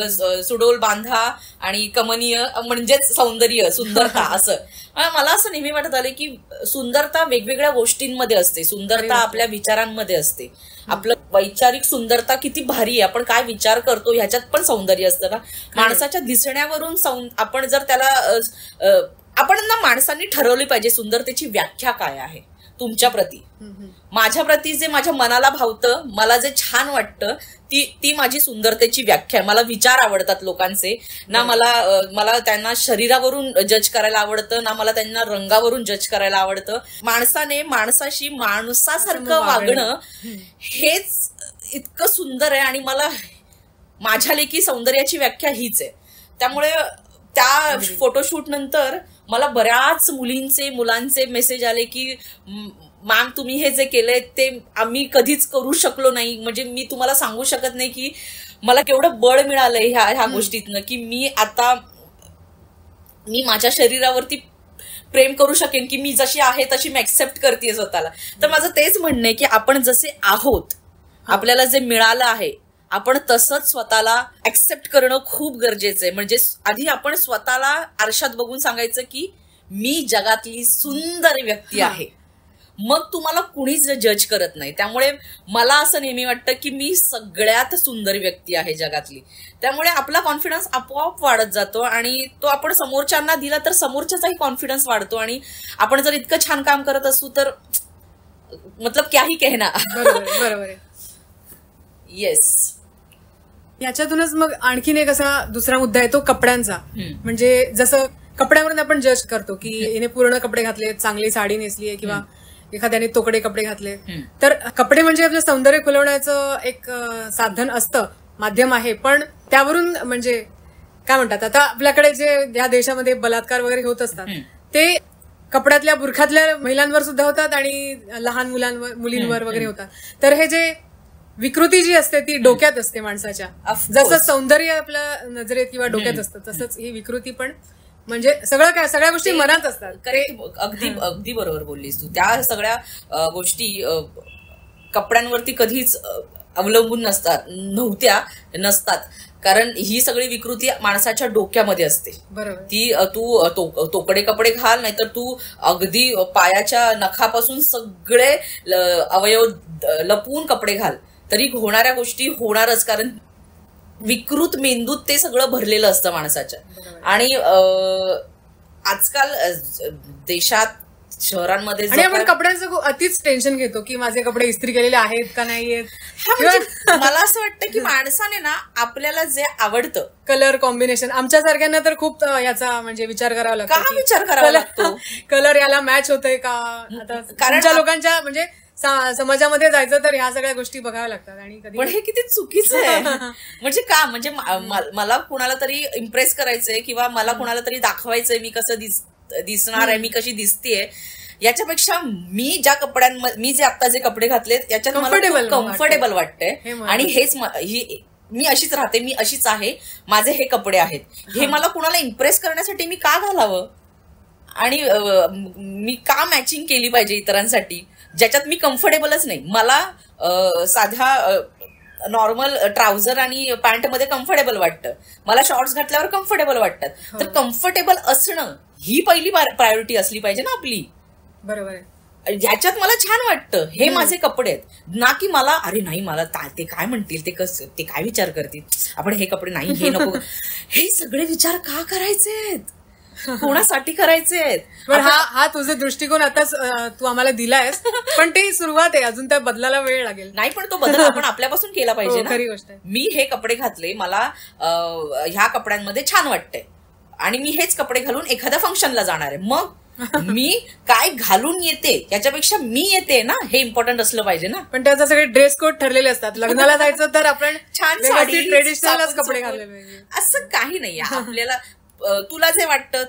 सुडोल बांधा आणि कमनीय म्हणजेच सौंदर्य, सुंदरता असं. मला असं नेहमी वाटत आलं की सुंदरता वेगवेगळ्या गोष्टींमध्ये असते. सुंदरता आपल्या विचारांमध्ये असते. आपलं वैचारिक सुंदरता किती भारी आहे, आपण काय विचार करतो ह्याच्यात पण सौंदर्य असतं ना. माणसाच्या दिसण्यावरून आपण जर त्याला आपण ना माणसांनी ठरवली पाहिजे सुंदरतेची व्याख्या काय आहे तुमच्या प्रती. माझ्या प्रती जे माझ्या मनाला भावतं, मला जे छान वाटतं, ती माझी सुंदरतेची व्याख्या. मला विचार आवडतात लोकांचे ना. मला त्यांना शरीरावरून जज करायला आवडतं ना, मला त्यांना रंगावरून जज करायला आवडतं. माणसाने माणसाशी माणसासारखं वागणं हेच इतकं सुंदर आहे. आणि मला माझ्या लेखी सौंदर्याची व्याख्या हीच आहे. त्यामुळे त्या फोटोशूट नंतर मला बऱ्याच मुलांचे मेसेज आले की मॅम तुम्ही हे जे केलंय ते आम्ही कधीच करू शकलो नाही. म्हणजे मी तुम्हाला सांगू शकत नाही की मला केवढं बळ मिळालंय ह्या गोष्टीतनं, की मी माझ्या शरीरावरती प्रेम करू शकेन, की मी जशी आहे तशी मी ऍक्सेप्ट करते स्वतःला. तर माझं तेच म्हणणं आहे की आपण जसे आहोत, आपल्याला जे मिळालं आहे आपण तसंच स्वतःला ऍक्सेप्ट करणं खूप गरजेचं आहे. म्हणजे आधी आपण स्वतःला आरशात बघून सांगायचं की मी जगातली सुंदर व्यक्ती आहे. मग तुम्हाला कुणीच जज करत नाही. त्यामुळे मला असं नेहमी वाटतं की मी सगळ्यात सुंदर व्यक्ती आहे जगातली. त्यामुळे आपला कॉन्फिडन्स आपोआप वाढत जातो आणि तो आपण समोरच्यांना दिला तर समोरच्याचाही कॉन्फिडन्स वाढतो. आणि आपण जर इतकं छान काम करत असू तर मतलब क्याही कहना. बरोबर आहे. येस. याच्यातूनच मग आणखीन एक असा दुसरा मुद्दा आहे तो कपड्यांचा. म्हणजे जसं कपड्यावरून आपण जज करतो की हिने पूर्ण कपडे घातले, चांगली साडी नेसली आहे किंवा एखाद्याने तोकडे कपडे घातले. तर कपडे म्हणजे आपलं सौंदर्य खुलवण्याचं एक साधन असतं, माध्यम आहे. पण त्यावरून म्हणजे काय म्हणतात, आता आपल्याकडे जे या देशामध्ये बलात्कार वगैरे होत असतात ते कपड्यातल्या बुरखातल्या महिलांवर सुद्धा होतात आणि लहान मुलींवर वगैरे होतात. तर हे जे विकृती जी असते ती डोक्यात असते माणसाच्या. जसं सौंदर्य आपल्या नजरेत किंवा डोक्यात असतं तसंच ही विकृती पण, म्हणजे सगळ्या गोष्टी मनात असतात. अगदी बरोबर बोललीस तू. त्या सगळ्या गोष्टी कपड्यांवरती कधीच अवलंबून नसतात. कारण ही सगळी विकृती माणसाच्या डोक्यामध्ये असते. ती तू तोकडे कपडे घाल, नाहीतर तू अगदी पायाच्या नखापासून सगळे अवयव लपवून कपडे घाल, तरी होणाऱ्या गोष्टी होणारच. कारण विकृत मेंदूत ते सगळं भरलेलं असतं माणसाच्या. आणि आजकाल देशात, शहरांमध्ये आपण कपड्यांचं अतिच टेन्शन घेतो की माझे कपडे इस्त्री केलेले आहेत का नाहीयेत. मला असं वाटतं की माणसाने ना आपल्याला जे आवडतं कलर कॉम्बिनेशन, आमच्या सारख्यांना तर खूप याचा म्हणजे विचार करावा लागतो. का विचार करावा लागतो? कलर याला मॅच होतोय का? आता कारण लोकांच्या म्हणजे समाजामध्ये जायचं तर ह्या सगळ्या गोष्टी बघाव्या लागतात. आणि कधी पण हे किती चुकीचं आहे. म्हणजे का, म्हणजे मला कुणाला तरी इम्प्रेस करायचंय किंवा मला कुणाला तरी दाखवायचंय मी कसं दिसणार आहे, मी कशी दिसतेय, याच्यापेक्षा मी जे आता जे कपडे घातलेत याच्यात मला कम्फर्टेबल वाटतंय. आणि हेच मी अशीच राहते, मी अशीच आहे, माझे हे कपडे आहेत, हे मला कुणाला इम्प्रेस करण्यासाठी मी का घालावं आणि मी का मॅचिंग केली पाहिजे इतरांसाठी ज्याच्यात मी कम्फर्टेबलच नाही. मला साध्या नॉर्मल ट्राउझर आणि पॅन्टमध्ये कम्फर्टेबल वाटतं, मला शॉर्ट्स घातल्यावर कम्फर्टेबल वाटतात. तर कम्फर्टेबल असणं ही पहिली प्रायोरिटी असली पाहिजे ना आपली. बरोबर आहे. ह्याच्यात मला छान वाटतं, हे माझे कपडे आहेत, ना की मला अरे नाही मला ते काय म्हणतील, ते काय विचार करतील, आपण हे कपडे नाही, हे नको. हे सगळे विचार का करायचे, कोणासाठी करायचे आहेत? हा तुझा दृष्टिकोन आताच तू आम्हाला दिलायस, पण ती सुरुवात आहे, अजून त्या बदलाला वेळ लागेल. नाही, पण तो बदल आपण आपल्यापासून केला पाहिजे ना. खरी गोष्ट आहे. मी हे कपडे घातले, मला ह्या कपड्यांमध्ये छान वाटतंय आणि मी हेच कपडे घालून एखाद्या फंक्शनला जाणार आहे. मग मी काय घालून येते याच्यापेक्षा मी येते ना, हे इम्पॉर्टंट असलं पाहिजे ना. पण त्याचा सगळे ड्रेस कोड ठरलेले असतात. लग्नाला जायचं तर आपण छान साडी, ट्रेडिशनलच कपडे घालले पाहिजे असं काही नाही. आपल्याला तुला जे वाटतं,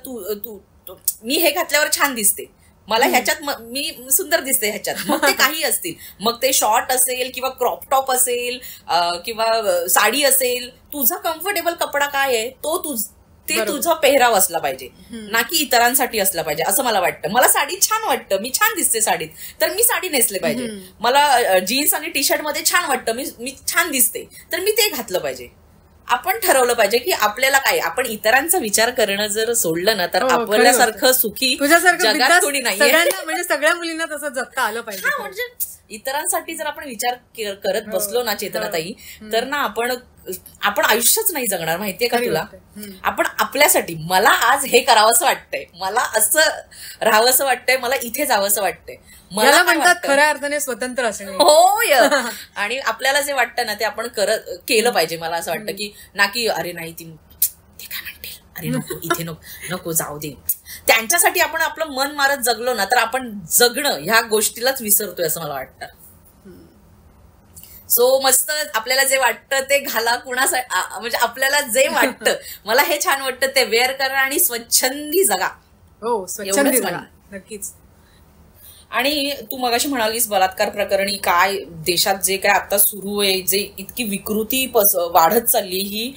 मी हे घातल्यावर छान दिसते, मला ह्याच्यात मी सुंदर दिसते ह्याच्यात, मग ते काही असतील, मग ते शॉर्ट असेल किंवा क्रॉप टॉप असेल किंवा साडी असेल, तुझा कम्फर्टेबल कपडा काय आहे तो ते तुझा पेहराव असला पाहिजे, ना की इतरांसाठी असला पाहिजे असं मला वाटतं. मला साडी छान वाटतं, मी छान दिसते साडीत, तर मी साडी नेसले पाहिजे. मला जीन्स आणि टी शर्ट मध्ये छान वाटतं, मी छान दिसते, तर मी ते घातलं पाहिजे. आपण ठरवलं पाहिजे की आपल्याला काय, आपण इतरांचा विचार करणं जर सोडलं ना तर आपल्यासारखं सुखी जगात कोणी नाहीये. म्हणजे सगळ्या मुलींना तसं जगता आलं पाहिजे. म्हणजे इतरांसाठी जर आपण विचार करत बसलो ना चेतनाताई, तर ना आपण आयुष्यच नाही जगणार, माहितीये का तुला. आपण आपल्यासाठी, मला आज हे करावंसं वाटतंय, मला असं राहावंसं वाटतंय, मला इथे जावंसं वाटतंय, मला म्हणतात खऱ्या अर्थाने स्वतंत्र असणे. होय. आणि आपल्याला जे वाटतं ना ते आपण केलं पाहिजे. मला असं वाटतं की ना की अरे नाही ते काय म्हणतील, अरे नको इथे नको जाऊ दे, त्यांच्यासाठी आपण आपलं मन मारत जगलो ना तर आपण जगणं ह्या गोष्टीलाच विसरतोय असं मला वाटतं. सो मस्त आपल्याला जे वाटतं ते घाला, कुणासाठी म्हणजे आपल्याला जे वाटतं, मला हे छान वाटतं ते वेअर करा आणि स्वच्छंदी जगा. हो, स्वच्छंदी जगा, नक्कीच. आणि तू मगाशी म्हणालीस बलात्कार प्रकरणी काय देशात जे काय आता सुरू आहे, जे इतकी विकृती वाढत चालली, ही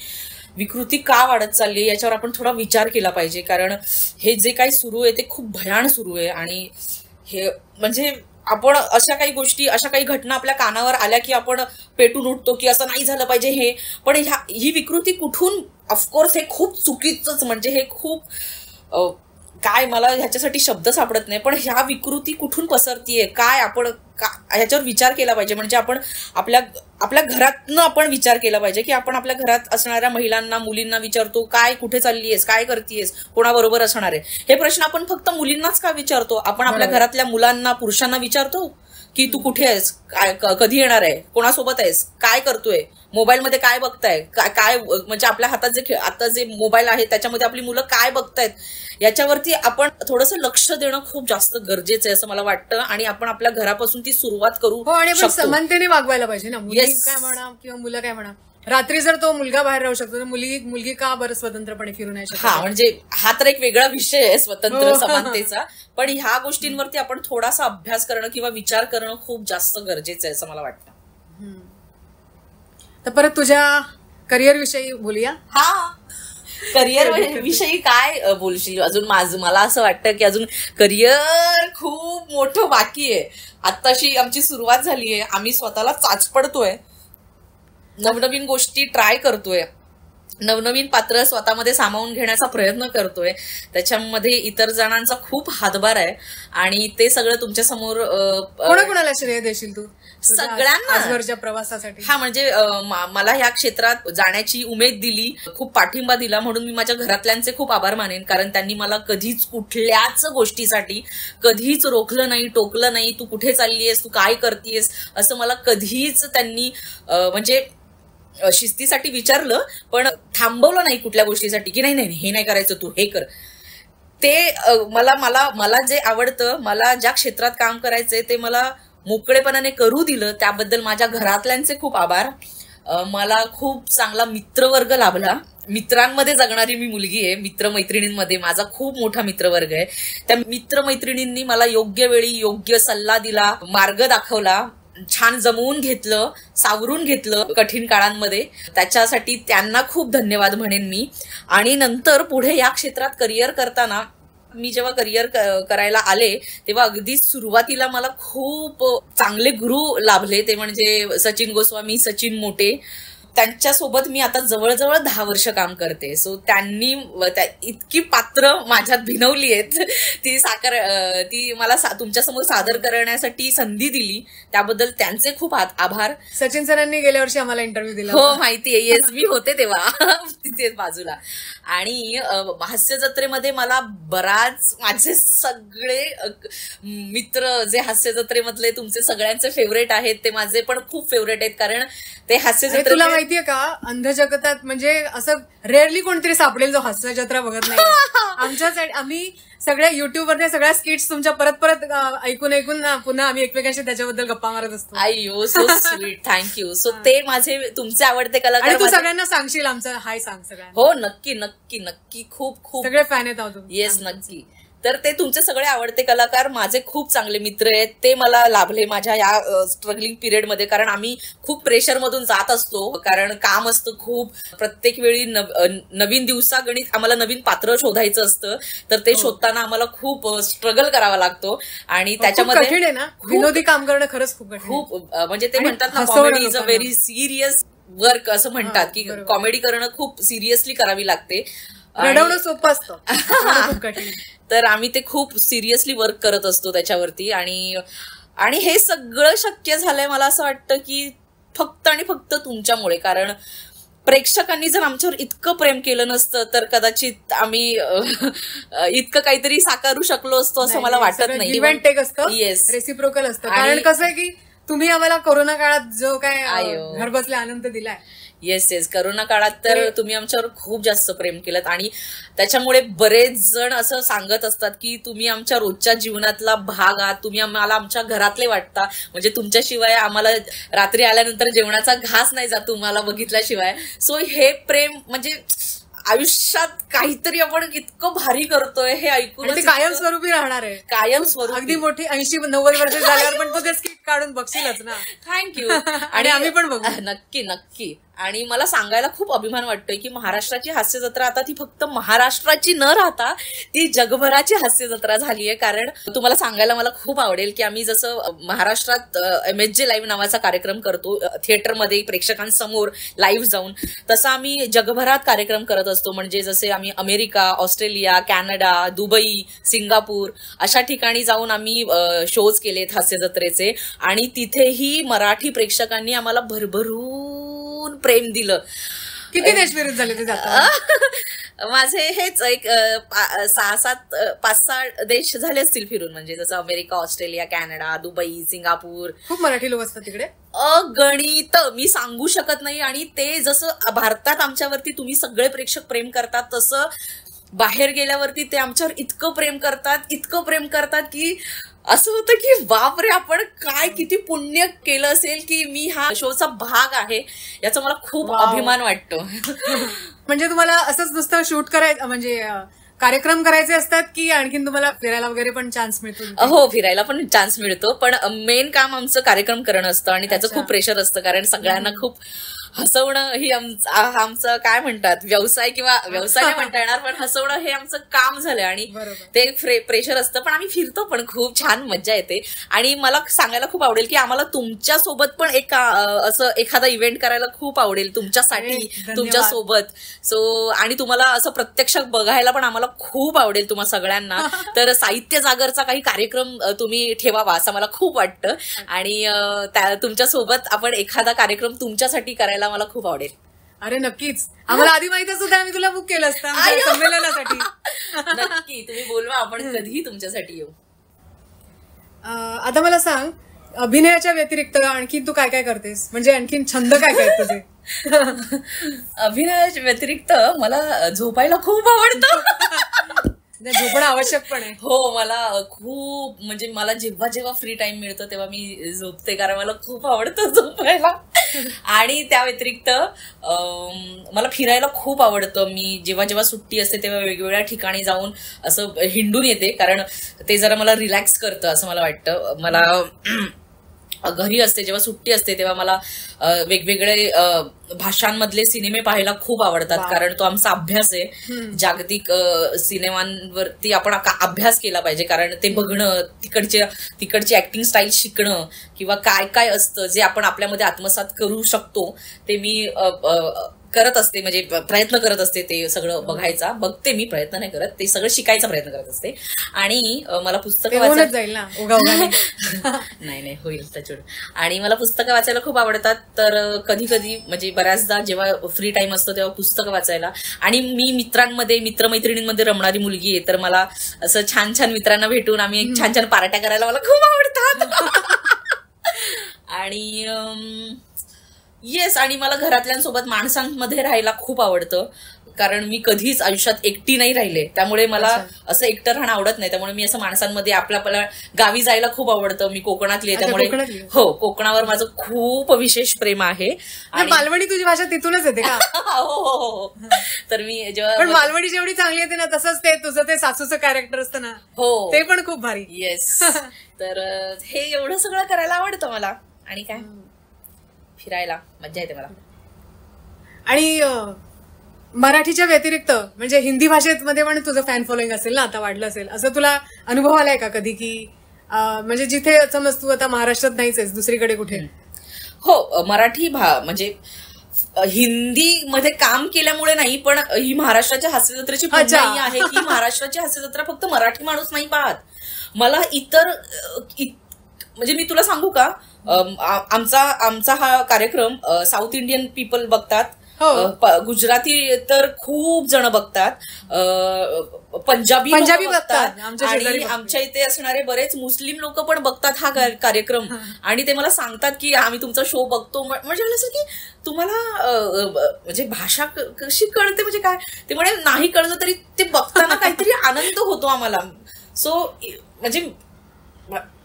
विकृती का वाढत चालली याच्यावर आपण थोडा विचार केला पाहिजे. कारण हे जे काही सुरू आहे ते खूप भयान सुरू आहे. आणि हे म्हणजे आपण अशा काही गोष्टी, अशा काही घटना आपल्या कानावर आल्या की आपण पेटून उठतो की असं नाही झालं पाहिजे हे. पण ही विकृती कुठून, ऑफकोर्स हे खूप चुकीचंच, म्हणजे हे खूप काय, मला ह्याच्यासाठी शब्द सापडत नाही, पण ह्या विकृती कुठून पसरतीये काय, आपण ह्याच्यावर विचार केला पाहिजे. म्हणजे आपण आपल्या घरातनं आपण विचार केला पाहिजे की आपण आपल्या घरात असणाऱ्या महिलांना, मुलींना विचारतो काय कुठे चाललीयस, काय करतेयस, कोणाबरोबर असणार आहे. हे प्रश्न आपण फक्त मुलींनाच का विचारतो, आपण आपल्या घरातल्या मुलांना, पुरुषांना विचारतो की तू कुठे आहेस, कधी येणार आहे, कोणासोबत आहेस, काय करतोय, मोबाईलमध्ये काय बघताय, काय म्हणजे आपल्या हातात आता जे मोबाईल आहे त्याच्यामध्ये आपली मुलं काय बघतायत, याच्यावरती आपण थोडंसं लक्ष देणं खूप जास्त गरजेचं आहे असं मला वाटतं. आणि आपण आपल्या घरापासून ती सुरुवात करू. आणि आपण समानतेने वागवायला पाहिजे ना, मुली काय म्हणा किंवा मुलं काय म्हणा. रात्री जर तो मुलगा बाहेर राहू शकतो तर मुलगी का बरं स्वतंत्रपणे फिरू नाही शकत. म्हणजे हा तर एक वेगळा विषय आहे स्वतंत्र समानतेचा, पण ह्या गोष्टींवरती आपण थोडासा अभ्यास करणं किंवा विचार करणं खूप जास्त गरजेचं आहे असं मला वाटतं. तर परत तुझ्या करिअर विषयी बोलूया. करिअर विषयी काय बोलशील अजून? मला असं वाटतं की अजून करिअर खूप मोठं बाकी आहे. आत्ताशी आमची सुरुवात झाली आहे, आम्ही स्वतःला चाचपडतोय, नवनवीन गोष्टी ट्राय करतोय, नवनवीन पात्र स्वतःमध्ये सामावून घेण्याचा प्रयत्न करतोय. त्याच्यामध्ये इतर जणांचा खूप हातभार आहे आणि ते सगळं तुमच्या समोर. कोणाकोणाला श्रेय देशील तू सगळ्यांना आजवरच्या प्रवासासाठी? म्हणजे मला ह्या क्षेत्रात जाण्याची उमेद दिली, खूप पाठिंबा दिला, म्हणून मी माझ्या घरातल्यांचे खूप आभार मानेन. कारण त्यांनी मला कधीच कुठल्याच गोष्टीसाठी कधीच रोखलं नाही, टोकलं नाही. तू कुठे चाललीयस, तू काय करतेयस असं मला कधीच त्यांनी म्हणजे शिस्तीसाठी विचारलं, पण थांबवलं नाही कुठल्या गोष्टीसाठी की नाही हे नाही करायचं, तू हे कर. ते मला जे आवडतं, मला ज्या क्षेत्रात काम करायचंय ते मला मोकळेपणाने करू दिलं, त्याबद्दल माझ्या घरातल्यांचे खूप आभार. मला खूप चांगला मित्रवर्ग लाभला. मित्रांमध्ये जगणारी मी मुलगी आहे. मित्रमैत्रिणींमध्ये माझा खूप मोठा मित्रवर्ग आहे. त्या मित्रमैत्रिणींनी मला योग्य वेळी योग्य सल्ला दिला, मार्ग दाखवला, छान जमवून घेतलं, सावरून घेतलं कठीण काळांमध्ये. त्याच्यासाठी त्यांना खूप धन्यवाद म्हणेन मी. आणि नंतर पुढे या क्षेत्रात करिअर करताना मी जेव्हा करिअर करायला आले तेव्हा अगदीच सुरुवातीला मला खूप चांगले गुरु लाभले. ते म्हणजे सचिन गोस्वामी, सचिन मोटे. त्यांच्यासोबत मी आता जवळजवळ 10 वर्ष काम करते. सो त्यांनी इतकी पात्र माझ्यात भिनवली आहेत, ती मला तुमच्यासमोर सादर करण्यासाठी संधी दिली, त्याबद्दल त्यांचे खूप आभार. सचिन सरांनी गेल्या वर्षी आम्हाला इंटरव्ह्यू दिला. हो माहितीये, येस मी होते तेव्हा तिथे बाजूला. आणि हास्य जत्रेमध्ये मला बराच माझे सगळे मित्र जे हास्य जत्रेमधले तुमचे सगळ्यांचे फेवरेट आहेत, ते माझे पण खूप फेवरेट आहेत. कारण ते हास्य जत्रे, तुला माहितीये का, अंध जगतात म्हणजे असं रेअरली कोणतरी सापडेल जो हास्य जत्रा बघत नाही. आमच्यासाठी आम्ही सगळ्या युट्यूबवर सगळ्या स्किट्स तुमच्या परत परत ऐकून पुन्हा आम्ही एकमेकांशी त्याच्यावर गप्पा मारत असतो. आयो सो स्वीट, थँक्यू. सो ते माझे तुमचे आवडते कलाकार. तू सगळ्यांना सांगशील आमचा हाय सांग सगळ्यांना. हो नक्की नक्की नक्की, खूप खूप सगळे फॅन आहेत आहोत. येस नक्की. तर ते तुमचे सगळे आवडते कलाकार माझे खूप चांगले मित्र आहेत, ते मला लाभले माझ्या या स्ट्रगलिंग पिरियडमध्ये. कारण आम्ही खूप प्रेशरमधून जात असतो, कारण काम असतं खूप, प्रत्येक वेळी नवीन दिवसागणित आम्हाला नवीन पात्र शोधायचं असतं, तर ते शोधताना आम्हाला खूप स्ट्रगल करावा लागतो. आणि त्याच्यामध्ये कठीण आहे ना, विनोदी काम करणं खरंच खूप कठीण. खूप म्हणजे ते म्हणतात ना, हसवणं कॉमेडी इज अ लोकांना. व्हेरी सिरियस वर्क असं म्हणतात, की बरोबर. कॉमेडी करणं खूप सिरियसली करावी लागते. रडवणं सोपं असतं, हसवणं खूप कठीण. तर आम्ही ते खूप सिरियसली वर्क करत असतो त्याच्यावरती. आणि हे सगळं शक्य झालंय मला असं वाटतं की फक्त आणि फक्त तुमच्यामुळे. कारण प्रेक्षकांनी जर आमच्यावर इतकं प्रेम केलं नसतं तर कदाचित आम्ही इतकं काहीतरी साकारू शकलो असतो असं मला वाटत नाही. गिव्ह अँड टेक असतं, येस, रेसिप्रोकल असतं. कारण कसं आहे की तुम्ही आम्हाला कोरोना काळात जो काय आयो. घर बसल्या आनंद दिलाय, येस, करोना काळात तर तुम्ही आमच्यावर खूप जास्त प्रेम केलं. आणि त्याच्यामुळे बरेच जण असं सांगत असतात की तुम्ही आमच्या रोजच्या जीवनातला भाग आहात, तुम्ही आम्हाला आमच्या घरातले वाटता, म्हणजे तुमच्याशिवाय आम्हाला रात्री आल्यानंतर जेवणाचा घास नाही जात तुम्हाला बघितल्याशिवाय. सो हे प्रेम म्हणजे आयुष्यात काहीतरी आपण इतकं भारी करतोय हे ऐकून ते कायमस्वरूपी राहणार आहे. कायमस्वरूपी अगदी मोठी 80-90 वर्ष झाल्यावर पण तो ते स्किट काढून बघशीलच ना. थँक्यू. आणि आम्ही पण बघू. नक्की. आणि मला सांगायला खूप अभिमान वाटतोय की महाराष्ट्राची हास्य जत्रा आता ती फक्त महाराष्ट्राची न राहता ती जगभराची हास्य जत्रा झाली आहे. कारण तुम्हाला सांगायला मला खूप आवडेल की आम्ही जसं महाराष्ट्रात MSJ लाईव्ह नावाचा कार्यक्रम करतो थिएटरमध्ये प्रेक्षकांसमोर लाईव्ह जाऊन, तसा आम्ही जगभरात कार्यक्रम करत असतो. म्हणजे जसे आम्ही America, Australia, Canada, Dubai, Singapore अशा ठिकाणी जाऊन आम्ही शोज केलेत हास्य जत्रेचे. आणि तिथेही मराठी प्रेक्षकांनी आम्हाला भरभरून प्रेम दिलं. किती देश विरुद्ध झाले ते जातात? माझे हेच एक 5-6 देश झाले असतील फिरून, म्हणजे जसं America, Australia, Canada, Dubai, Singapore. खूप मराठी लोक असतात तिकडे, अगणित, मी सांगू शकत नाही. आणि ते जसं भारतात आमच्यावरती तुम्ही सगळे प्रेक्षक प्रेम करतात, तसं बाहेर गेल्यावरती ते आमच्यावर इतकं प्रेम करतात की असं होतं की बापरे, आपण काय किती पुण्य केलं असेल की मी हा शोचा भाग आहे, याचा मला खूप अभिमान वाटतो. म्हणजे तुम्हाला असंच नुसतं शूट करायचं, म्हणजे कार्यक्रम करायचे असतात की आणखीन तुम्हाला फिरायला वगैरे पण चान्स मिळतो? हो, फिरायला पण चान्स मिळतो, पण मेन काम आमचं कार्यक्रम करणं असतं. आणि त्याचं खूप प्रेशर असतं, कारण सगळ्यांना खूप हसवणं ही आमचं काय म्हणतात व्यवसाय, किंवा व्यवसाय नाही म्हणता येणार, पण हसवणं हे आमचं काम झालं. आणि ते प्रेशर असतं, पण आम्ही फिरतो पण खूप छान मजा येते. आणि मला सांगायला खूप आवडेल की आम्हाला तुमच्या सोबत पण असं एखादा इव्हेंट करायला खूप आवडेल तुमच्यासाठी, तुमच्या सोबत. सो आणि तुम्हाला असं प्रत्यक्ष बघायला पण आम्हाला खूप आवडेल तुम्हा सगळ्यांना. तर साहित्य जागरचा काही कार्यक्रम तुम्ही ठेवावा असं मला खूप वाटतं. आणि तुमच्या सोबत आपण एखादा कार्यक्रम तुमच्यासाठी करायला मला खूप आवडेल. अरे नक्कीच, आम्हाला आधी माहिती सुद्धा आम्ही तुला बुक केलं असतं संमेलनासाठी. नक्की, तुम्ही बोलवा, आपण कधीही तुमच्यासाठी येऊ. आता मला सांग, अभिनयाच्या व्यतिरिक्त आणखीन तू काय काय करतेस? म्हणजे आणखीन छंद काय काय तुझे? अभिनयाच्या व्यतिरिक्त मला झोपायला खूप आवडतं. झोपणं आवश्यक पण आहे. हो, मला खूप, म्हणजे मला जेव्हा जेव्हा फ्री टाइम मिळतो तेव्हा मी झोपते, कारण मला खूप आवडतं झोपायला. आणि त्या व्यतिरिक्त मला फिरायला खूप आवडतं. मी जेव्हा जेव्हा सुट्टी असते तेव्हा वेगवेगळ्या ठिकाणी जाऊन असं हिंडून येते, कारण ते जरा मला रिलॅक्स करतं असं मला वाटतं. मला घरी असते जेव्हा सुट्टी असते तेव्हा मला वेगवेगळे भाषांमधले सिनेमे पाहायला खूप आवडतात, कारण तो आमचा अभ्यास आहे. जागतिक सिनेमांवरती आपण अभ्यास केला पाहिजे, कारण ते बघणं, तिकडची ऍक्टिंग स्टाईल शिकणं, किंवा काय काय असतं जे आपण आपल्यामध्ये आत्मसात करू शकतो, ते मी करत असते. म्हणजे प्रयत्न करत असते ते सगळं बघायचा. बघते मी, प्रयत्न नाही करत, ते सगळं शिकायचा प्रयत्न करत असते. आणि मला पुस्तकं वाचायला जाईल ना नाही होईल त्याच्यावर. आणि मला पुस्तकं वाचायला खूप आवडतात. तर कधी कधी, म्हणजे बऱ्याचदा जेव्हा फ्री टाइम असतो तेव्हा पुस्तकं वाचायला. आणि मी मित्रमैत्रिणींमध्ये रमणारी मुलगी आहे, तर मला असं छान छान मित्रांना भेटून आम्ही छान छान पार्ट्या करायला मला खूप आवडतात. आणि येस, आणि मला घरातल्यांसोबत माणसांमध्ये राहायला खूप आवडतं. कारण मी कधीच आयुष्यात एकटी नाही राहिले, त्यामुळे मला असं एकटं राहणं आवडत नाही. त्यामुळे मी असं माणसांमध्ये आपल्या गावी जायला खूप आवडतं. मी कोकणातली आहे, त्यामुळे हो, कोकणावर माझं खूप विशेष प्रेम आहे. आणि मालवणी तुझी भाषा तिथूनच येते का? हो. तर मी जेव्हा पण मालवणी जेवढी चांगली येते ना, तसंच ते तुझं ते सासूचं कॅरेक्टर असतं ना, हो, ते पण खूप भारी. येस. तर हे एवढं सगळं करायला आवडतं मला. आणि काय, फिरायला मज्जा येते मला. आणि मराठीच्या व्यतिरिक्त म्हणजे हिंदी भाषेत मध्ये पण तुझं फॅन फॉलोइंग असेल ना, आता वाढलं असेल, असं तुला अनुभव आलाय का कधी की म्हणजे जिथे समज तू आता महाराष्ट्रात नाहीच आहेस, दुसरीकडे कुठे? हो, मराठी म्हणजे हिंदी मध्ये काम केल्यामुळे नाही, पण ही महाराष्ट्राच्या हास्यजत्रेची पुण्याई आहे की महाराष्ट्राची हास्यजत्रा फक्त मराठी माणूस नाही पाहत. मला इतर म्हणजे मी तुला सांगू का, आमचा हा कार्यक्रम साऊथ इंडियन पीपल बघतात, गुजराती तर खूप जण बघतात, पंजाबी बघतात, आणि आमच्या इथे असणारे बरेच मुस्लिम लोक पण बघतात हा कार्यक्रम. आणि ते मला सांगतात की आम्ही तुमचा शो बघतो. म्हणजे असं की तुम्हाला म्हणजे भाषा कशी कळते, म्हणजे काय ते म्हणे, नाही कळलं तरी ते बघताना काहीतरी आनंद होतो आम्हाला. सो म्हणजे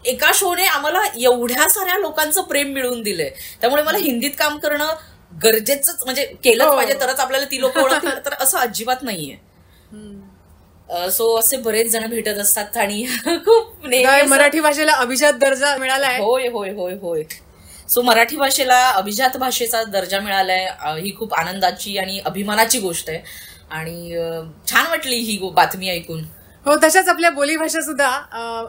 एका शोने आम्हाला एवढ्या साऱ्या लोकांचं प्रेम मिळवून दिलंय. त्यामुळे मला हिंदीत काम करणं गरजेचंच, म्हणजे केलंच पाहिजे तरच आपल्याला ती लोक ओळखतील, तर असं अजिबात नाहीये. सो असे बरेच जण भेटत असतात आणि खूप मराठी भाषेला अभिजात दर्जा मिळालाय. होय होय होय होय. सो मराठी भाषेला अभिजात भाषेचा दर्जा मिळालाय, ही खूप आनंदाची आणि अभिमानाची गोष्ट आहे. आणि छान वाटली ही बातमी ऐकून. हो, तशाच आपल्या बोलीभाषा सुद्धा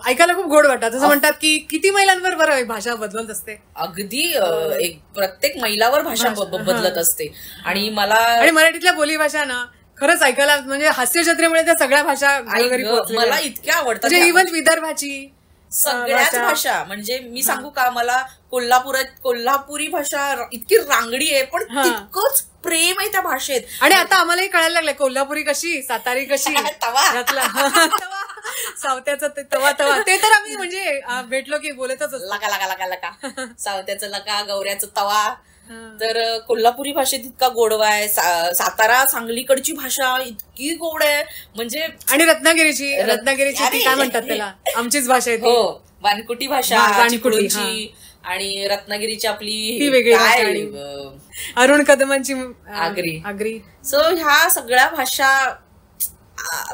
ऐकायला खूप गोड वाटतात. असं म्हणतात की किती महिलांवर बरं भाषा बदलत असते. अगदी प्रत्येक महिलावर भाषा बदलत असते. आणि मराठीतल्या बोलीभाषा ना खरंच ऐकायला म्हणजे हास्यजत्रेमुळे त्या सगळ्या भाषा मला इतक्या आवडतात. म्हणजे इव्हन विदर्भाची सगळ्याच भाषा, म्हणजे मी सांगू का, मला कोल्हापुरी भाषा इतकी रांगडी आहे, पण तितकंच प्रेम आहे त्या भाषेत. आणि आता आम्हालाही कळायला लागलंय कोल्हापुरी कशी, सातारी कशी, सावत्याचं तवा ते तर आम्ही म्हणजे भेटलो की बोलतच लका लका लका लका, सावत्याचं लका, गौऱ्याचं तवा. तर कोल्हापुरी भाषेत इतका गोडवा आहे. सातारा सांगलीकडची भाषा इतकी गोड आहे म्हणजे. आणि रत्नागिरीची काय म्हणतात त्याला, आमचीच भाषा आहे. हो, वानकुटी भाषा, चिपळूणची. आणि रत्नागिरीची आपली वेगळी, अरुण कदमांची आगरी. सो ह्या सगळ्या भाषा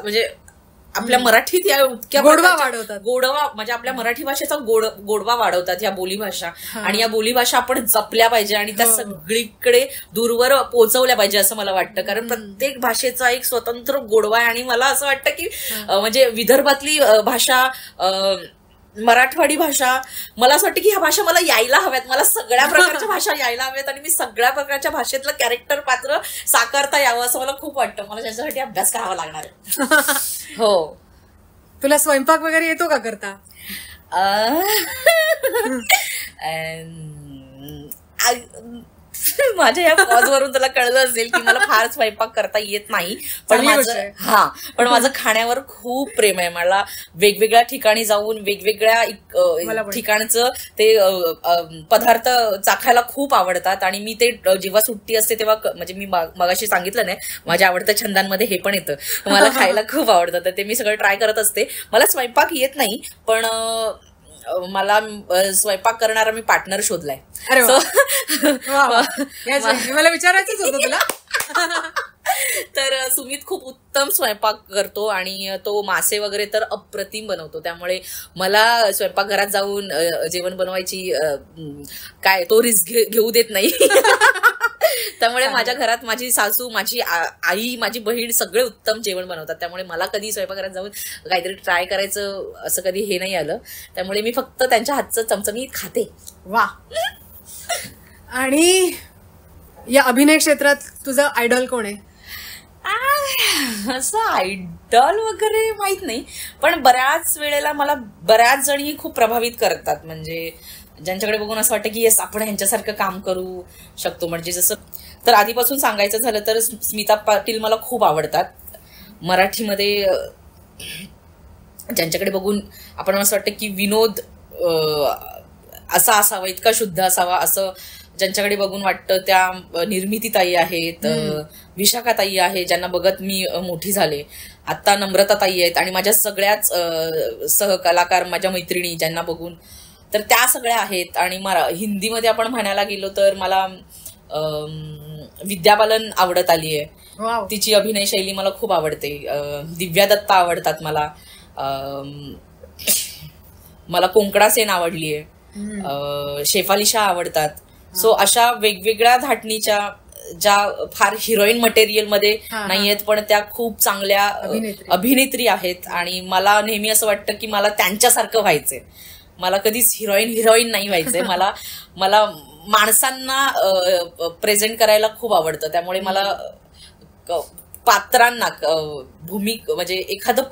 म्हणजे आपल्या मराठीत या इतक्या गोडवा म्हणजे आपल्या मराठी भाषेचा गोडवा वाढवतात ह्या बोलीभाषा. आणि या बोलीभाषा आपण जपल्या पाहिजे आणि त्या सगळीकडे दूरवर पोहोचवल्या पाहिजे असं मला वाटतं. कारण प्रत्येक भाषेचा एक स्वतंत्र गोडवा आहे. आणि मला असं वाटतं की म्हणजे विदर्भातली भाषा, मराठवाडी भाषा, मला असं वाटतं की ह्या भाषा मला यायला हव्यात. मला सगळ्या प्रकारच्या भाषा यायला हव्यात आणि मी सगळ्या प्रकारच्या भाषेतलं कॅरेक्टर पात्र साकारता यावं असं मला खूप वाटतं. मला त्याच्यासाठी अभ्यास करावा लागणार आहे. हो. तुला स्वयंपाक वगैरे येतो का करता? माझ्या या पॉजवरून तुला कळलं असेल की मला फार स्वयंपाक करता येत नाही, पण माझं खाण्यावर खूप प्रेम आहे. मला वेगवेगळ्या ठिकाणी जाऊन वेगवेगळ्या ठिकाणचं ते पदार्थ चाखायला खूप आवडतात. आणि मी ते जेव्हा सुट्टी असते तेव्हा, म्हणजे मी मगाशी सांगितलं नाही, माझ्या आवडत्या छंदांमध्ये हे पण येतं. मला खायला खूप आवडतं, तर ते मी सगळं ट्राय करत असते. मला स्वयंपाक येत नाही, पण मला स्वयंपाक करणारा मी पार्टनर शोधलाय. मला विचारायचंच होतं तुला. तर सुमित खूप उत्तम स्वयंपाक करतो आणि तो मासे वगैरे तर अप्रतिम बनवतो. त्यामुळे मला स्वयंपाकघरात जाऊन जेवण बनवायची काय तो रिस्क घेऊ देत नाही. त्यामुळे माझ्या घरात माझी सासू, माझी आई, माझी बहीण सगळे उत्तम जेवण बनवतात. त्यामुळे मला कधी स्वयंपाकघरात जाऊन काहीतरी ट्राय करायचं असं कधी हे नाही आलं. त्यामुळे मी फक्त त्यांच्या हातचं चमचमीत खाते. वा. आणि या अभिनय क्षेत्रात तुझं आयडॉल कोण आहे? असं आयडॉल वगैरे माहित नाही, पण बऱ्याच वेळेला मला बऱ्याच जणी खूप प्रभावित करतात. म्हणजे ज्यांच्याकडे बघून असं वाटतं की येस, आपण ह्यांच्यासारखं काम करू शकतो. म्हणजे जसं, तर आधीपासून सांगायचं झालं तर स्मिता पाटील मला खूप आवडतात. मराठीमध्ये ज्यांच्याकडे बघून आपण असं वाटतं की विनोद असा असावा, इतका शुद्ध असावा, असं ज्यांच्याकडे बघून वाटतं त्या निर्मिती ताई आहेत, विशाखा ताई आहे, ज्यांना बघत मी मोठी झाले. आता नम्रता ताई आहेत आणि माझ्या सगळ्याच सहकलाकार, माझ्या मैत्रिणी ज्यांना बघून, तर त्या सगळ्या आहेत. आणि हिंदीमध्ये आपण म्हणायला गेलो तर मला विद्या बालन आवडत आली आहे. तिची अभिनय शैली मला खूप आवडते. दिव्या दत्ता आवडतात मला. मला कोंकडा सेन आवडली आहे. शेफाली शाह आवडतात. सो अशा वेगवेगळ्या धाटणीच्या ज्या फार हिरोईन मटेरियल मध्ये नाहीयेत पण त्या खूप चांगल्या अभिनेत्री आहेत. आणि मला नेहमी असं वाटतं की मला त्यांच्यासारखं व्हायचंय. मला कधीच हिरोईन नाही व्हायचंय. मला माणसांना प्रेझेंट करायला खूप आवडतं. त्यामुळे मला पात्रांना म्हणजे एखादं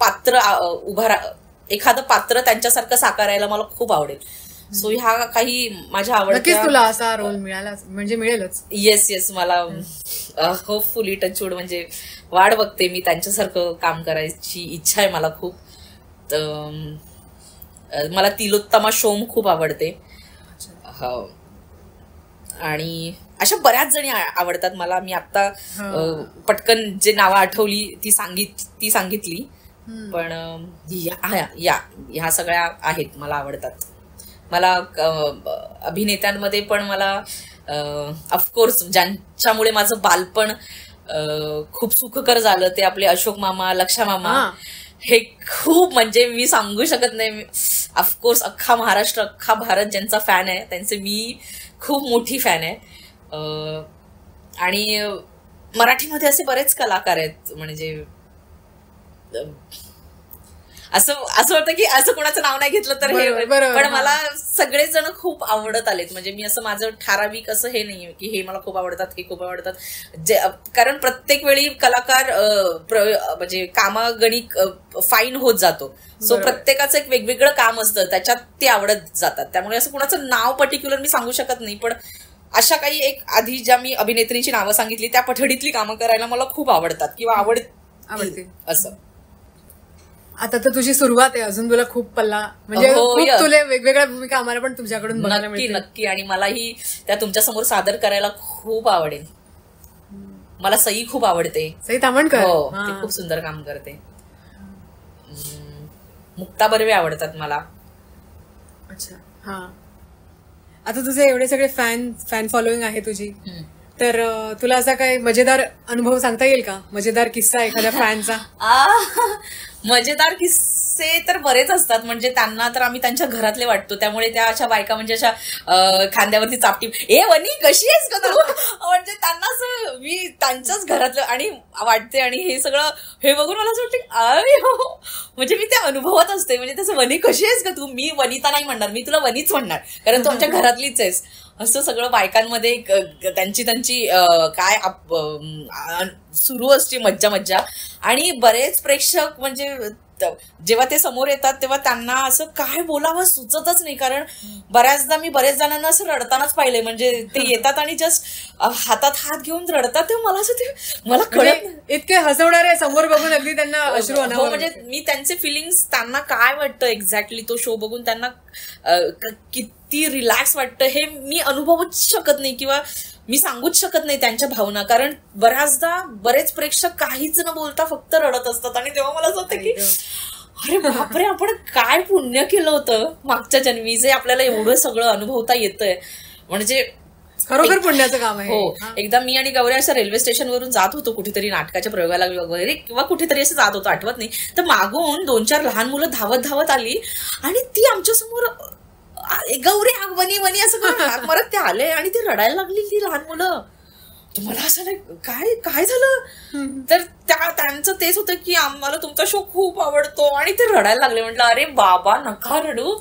पात्र त्यांच्यासारखं साकारायला मला खूप आवडेल. सो ह्या काही माझ्या आवडत्या. तुला असा रोल मिळाला म्हणजे मिळेलच. येस मला होपफुली टचवूड म्हणजे वाट बघते मी. त्यांच्यासारखं काम करायची इच्छा आहे मला खूप. मला तिलोत्तमा शोम खूप आवडते. आणि अशा बऱ्याच जणी आवडतात मला. मी आता पटकन जे नावं आठवली ती सांगितली. पण ह्या सगळ्या आहेत मला आवडतात. मला अभिनेत्यांमध्ये पण मला ऑफकोर्स ज्यांच्यामुळे माझं बालपण खूप सुखकर झालं ते आपले अशोक मामा, लक्षा मामा. हे खूप म्हणजे मी सांगू शकत नाही. ऑफकोर्स अख्खा महाराष्ट्र, अख्खा भारत ज्यांचा फॅन आहे त्यांचे मी खूप मोठी फॅन आहे. आणि मराठीमध्ये असे बरेच कलाकार आहेत. म्हणजे असं वाटतं की असं कोणाचं नाव नाही घेतलं तर हे, पण मला सगळेच जण खूप आवडत आलेत. म्हणजे मी असं माझं ठराविक असं हे नाही की हे मला खूप आवडतात, हे खूप आवडतात. कारण प्रत्येक वेळी कलाकार म्हणजे कामागणिक फाईन होत जातो. सो प्रत्येकाचं एक वेगवेगळं काम असतं, त्याच्यात ते आवडत जातात. त्यामुळे असं कोणाचं नाव पर्टिक्युलर मी सांगू शकत नाही. पण अशा काही एक आधी ज्या मी अभिनेत्रींची नावं सांगितली त्या पठडीतली कामं करायला मला खूप आवडतात किंवा आवडते असं. आता तर तुझी सुरुवात आहे, अजून तुला खूप पल्ला म्हणजे तुला वेगवेगळ्या भूमिका आम्हाला पण तुझ्याकडून बघायला मिळतील. नक्की. आणि मलाही त्या तुमच्या समोर सादर करायला खूप आवडेल. मला सई खूप आवडते. सई तामणकर. हो, ती खूप सुंदर काम करते. मुक्ता बर्वे आवडतात मला. अच्छा. हा, आता तुझे एवढे सगळे फॅन फॉलोईंग आहे तुझी, तर तुला असा काही मजेदार अनुभव सांगता येईल का? मजेदार किस्सा एखाद्या फॅनचा? मजेदार किस्से तर बरेच असतात. म्हणजे त्यांना तर आम्ही त्यांच्या घरातले वाटतो. त्यामुळे त्या अशा बायका म्हणजे अशा खांद्यावरती चापटी, ए वनी कशी आहेस का तू, म्हणजे त्यांना असं मी त्यांच्याच घरातलं आणि वाटते. आणि हे सगळं हे बघून मला असं वाटतं म्हणजे मी ते अनुभवत असते. म्हणजे त्याचं वनी कशी आहेस का तू, मी वनिता नाही म्हणणार, मी तुला वनीच म्हणणार कारण तू आमच्या घरातलीच आहेस. असं सगळं बायकांमध्ये त्यांची काय सुरू असते मज्जा. आणि बरेच प्रेक्षक म्हणजे जेव्हा ते समोर येतात तेव्हा त्यांना असं काय बोलावं सुचतच नाही. कारण बऱ्याचदा मी बरेच जणांना असं रडतानाच पाहिले. म्हणजे ते येतात आणि जस्ट हातात हात घेऊन रडतात तेव्हा मला असं ते मला कळत इतके हसवणारे समोर बघून अगदी त्यांना अश्रू अनावर. म्हणजे मी त्यांचे फिलिंग्स, त्यांना काय वाटतं एक्झॅक्टली तो शो बघून त्यांना किती रिलॅक्स वाटतं हे मी अनुभवूच शकत नाही किंवा मी सांगूच शकत नाही त्यांच्या भावना. कारण बऱ्याचदा बरेच प्रेक्षक काहीच न बोलता फक्त रडत असतात. आणि तेव्हा मला असं होतं की अरे बापरे, आपण काय पुण्य केलं होतं मागच्या जन्मी जे आपल्याला एवढं सगळं अनुभवता येतंय. म्हणजे खरोखर पुण्याचं काम आहे. हो, एकदा मी आणि गौरी असं रेल्वे स्टेशनवरून जात होतो कुठेतरी नाटकाच्या प्रयोगाला वगैरे किंवा कुठेतरी असं जात होतो, आठवत नाही. तर मागून 2-4 लहान मुलं धावत आली आणि ती आमच्यासमोर गौरी वनी वनी असं हाक मारत ते आले आणि ते रडायला लागली ती लहान मुलं. तुम्हाला असं नाही काय झालं, तर त्यांचं तेच होतं की आम्हाला तुमचा शो खूप आवडतो आणि ते रडायला लागले. म्हटलं अरे बाबा नका रडू.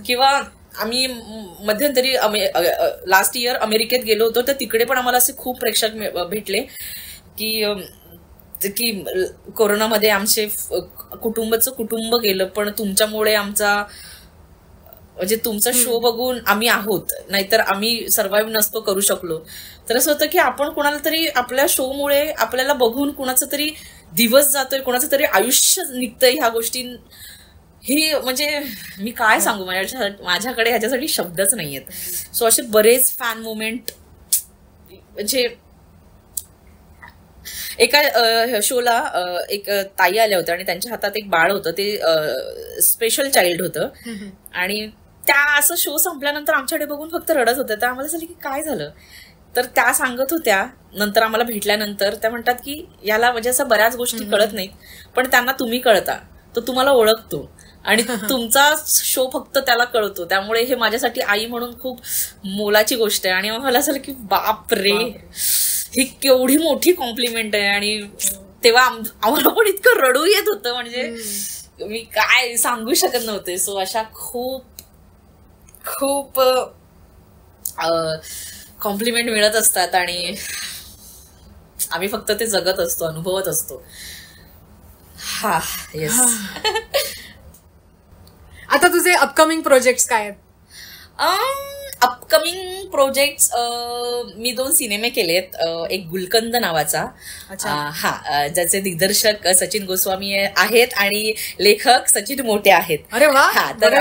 किंवा आम्ही मध्यंतरी लास्ट इयर अमेरिकेत गेलो होतो, तर तिकडे पण आम्हाला असे खूप प्रेक्षक भेटले की कोरोनामध्ये आमचे कुटुंब गेलं, पण तुमच्यामुळे आमचा म्हणजे तुमचा शो बघून आम्ही आहोत, नाहीतर आम्ही सर्व्हाइव्ह नसतो करू शकलो. तर असं होतं की आपण कोणाला तरी आपल्या शोमुळे आपल्याला बघून कुणाचं तरी दिवस जातोय, कुणाचं तरी आयुष्य निघतंय. ह्या गोष्टी ही म्हणजे मी काय सांगू, माझ्याकडे ह्याच्यासाठी शब्दच नाहीयेत. सो असे बरेच फॅन मुवमेंट म्हणजे एका शोला एक ताई आल्या होत्या आणि त्यांच्या हातात एक बाळ होतं, ते स्पेशल चाइल्ड होतं. आणि त्या असं शो संपल्यानंतर आमच्याकडे बघून फक्त रडत होत्या. तर आम्हाला झालं की काय झालं, तर त्या सांगत होत्या नंतर आम्हाला भेटल्यानंतर, त्या म्हणतात की याला म्हणजे असं बऱ्याच गोष्टी कळत नाहीत, पण त्यांना तुम्ही कळता, तो तुम्हाला ओळखतो आणि तुमचा शो फक्त त्याला कळतो. त्यामुळे हे माझ्यासाठी आई म्हणून खूप मोलाची गोष्ट आहे. आणि मला असं की बाप रे, ही केवढी मोठी कॉम्प्लिमेंट आहे. आणि तेव्हा आम्हाला पण इतकं रडू येत होतं, म्हणजे मी काय सांगू शकत नव्हते. सो अशा खूप खूप कॉम्प्लिमेंट मिळत असतात आणि आम्ही फक्त ते जगत असतो, अनुभवत असतो. हा येस. आता तुझे अपकमिंग प्रोजेक्ट्स काय आहेत? अपकमिंग प्रोजेक्ट्स, मी 2 सिनेमे केलेत. एक गुलकंद नावाचा, ज्याचे दिग्दर्शक सचिन गोस्वामी आहेत आणि लेखक सचिन मोटे आहेत. अरे वा, तर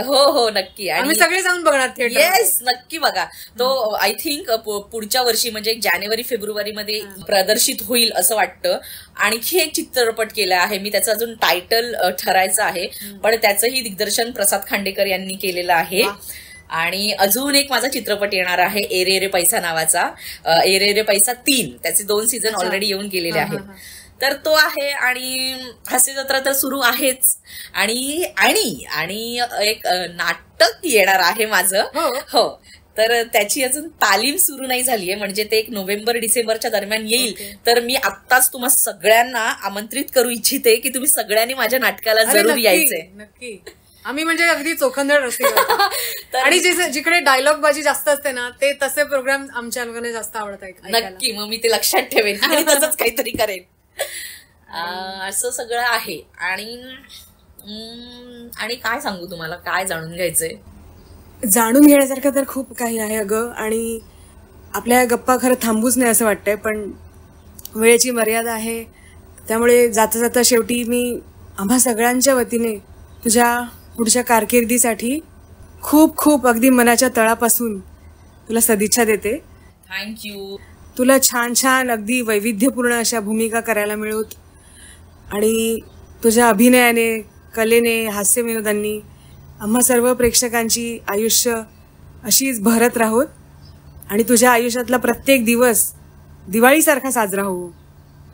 हो नक्की, आम्ही सगळे जाऊन बघणार थिएटर. येस, नक्की बघा तो. आय थिंक पुढच्या वर्षी म्हणजे जानेवारी फेब्रुवारी मध्ये प्रदर्शित होईल असं वाटतं. आणखी एक चित्रपट केला आहे मी, त्याचं अजून टायटल ठरायचं आहे, पण त्याचंही दिग्दर्शन प्रसाद खांडेकर यांनी केलेलं आहे. आणि अजून एक माझा चित्रपट येणार आहे, ए रे रे पैसा नावाचा, ए रे रे पैसा 3. त्याचे 2 सीझन ऑलरेडी येऊन गेलेले आहेत. तर तो आहे. आणि हास्य जत्रा तर सुरू आहेच. आणि आणि आणि एक नाटक येणार आहे माझं. हो, तर त्याची अजून तालीम सुरू नाही झालीये, म्हणजे ते 1 नोव्हेंबर-डिसेंबरच्या दरम्यान येईल. तर मी आत्ताच तुम्हा सगळ्यांना आमंत्रित करू इच्छिते की तुम्ही सगळ्यांनी माझ्या नाटकाला जरूर यायचंय. नक्की. आम्ही म्हणजे अगदी चोखंदळ रसिक आणि जिकडे डायलॉग बाजी जास्त असते ना, ते तसे प्रोग्राम आमच्या लोकांना जास्त आवडतात. नक्की, मग मी ते लक्षात ठेवेन आणि तसंच काहीतरी करेन. असं सगळं आहे. आणि काय सांगू तुम्हाला, काय जाणून घ्यायचंय? जाणून घेण्यासारखं तर खूप काही आहे अगं. आणि आपल्या गप्पा खरं थांबूच नाही असं वाटतंय, पण वेळेची मर्यादा आहे. त्यामुळे जाता जाता शेवटी मी आम्हा सगळ्यांच्या वतीने तुझ्या पुढच्या कारकिर्दीसाठी खूप खूप अगदी मनाच्या तळापासून तुला सदिच्छा देते. थँक्यू. तुला छान छान अगदी वैविध्यपूर्ण अशा भूमिका करायला मिळोत आणि तुझ्या अभिनयाने, कलेने, हास्य विनोदांनी आम्हा सर्व प्रेक्षकांची आयुष्य अशीच भरत राहोत आणि तुझ्या आयुष्यातला प्रत्येक दिवस दिवाळीसारखा साजरा हो.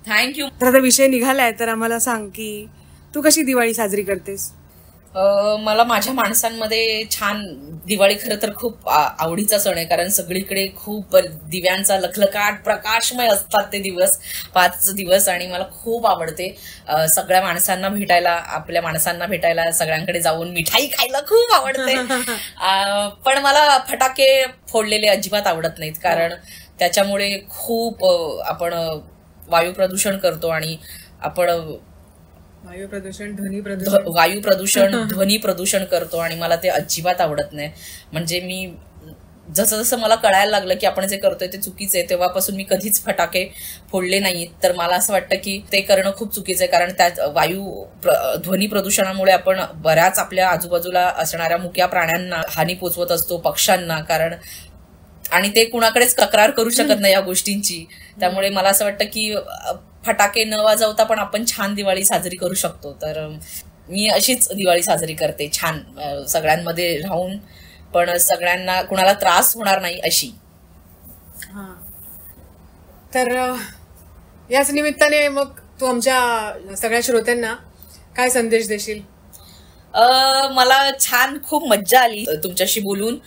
थँक्यू. तर आता विषय निघालाय, तर आम्हाला सांग की तू कशी दिवाळी साजरी करतेस? मला माझ्या माणसांमध्ये छान दिवाळी खरं तर खूप आवडीचा सण आहे, कारण सगळीकडे खूप दिव्यांचा लखलखाट, प्रकाशमय असतात ते दिवस, 5 दिवस. आणि मला खूप आवडते सगळ्या माणसांना भेटायला, आपल्या माणसांना भेटायला, सगळ्यांकडे जाऊन मिठाई खायला खूप आवडते. पण मला फटाके फोडलेले अजिबात आवडत नाहीत, कारण त्याच्यामुळे खूप आपण वायू प्रदूषण करतो आणि आपण वायू प्रदूषण, ध्वनी प्रदूषण करतो आणि मला ते अजिबात आवडत नाही. म्हणजे मी जसं जसं मला कळायला लागलं की आपण जे करतोय ते चुकीचं आहे, तेव्हापासून मी कधीच फटाके फोडले नाहीत. तर मला असं वाटतं की ते करणं खूप चुकीचं आहे, कारण त्या ध्वनी प्रदूषणामुळे आपण बऱ्याच आपल्या आजूबाजूला असणाऱ्या मुक्या प्राण्यांना हानी पोचवत असतो, पक्ष्यांना, कारण आणि ते कुणाकडेच तक्रार करू शकत नाही या गोष्टींची. त्यामुळे मला असं वाटतं की फटाके न वाजवता पण आपण छान दिवाळी साजरी करू शकतो. तर मी अशीच दिवाळी साजरी करते, छान सगळ्यांमध्ये राहून, पण सगळ्यांना कुणाला त्रास होणार नाही अशी. तर याच निमित्ताने मग तू आमच्या सगळ्या श्रोत्यांना काय संदेश देशील? मला छान खूप मज्जा आली तुमच्याशी बोलून.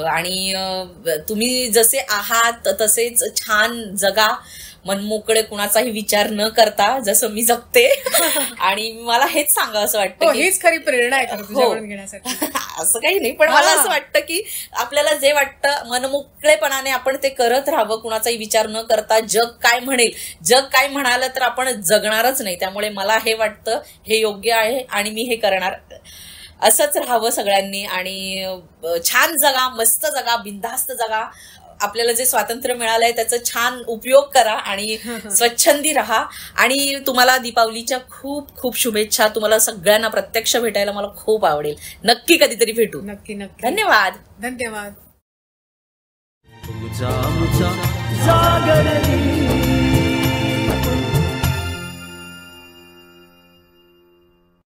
आणि तुम्ही जसे आहात तसेच छान जगा, मनमोकळे, कुणाचाही विचार न करता, जसं मी जगते. आणि मला हेच सांगा असं वाटतं, हीच खरी प्रेरणा आहे तुझ्याकडून घेण्यासाठी. असं काही नाही, पण मला असं वाटतं की आपल्याला जे वाटतं मनमोकळेपणाने आपण ते करत राहावं, कुणाचाही विचार न करता. जग काय म्हणेल, जग काय म्हणालं तर आपण जगणारच नाही. त्यामुळे मला हे वाटतं हे योग्य आहे आणि मी हे करणार. असंच राहावं सगळ्यांनी आणि छान जगा, मस्त जगा, बिनधास्त जगा. आपल्याला जे स्वातंत्र्य मिळालंय त्याचा छान उपयोग करा आणि स्वच्छंदी राहा. आणि तुम्हाला दीपावलीच्या खूप खूप शुभेच्छा. तुम्हाला सगळ्यांना प्रत्यक्ष भेटायला मला खूप आवडेल. नक्की कधीतरी भेटू. नक्की नक्की. धन्यवाद. धन्यवाद. तुझा जागर दीप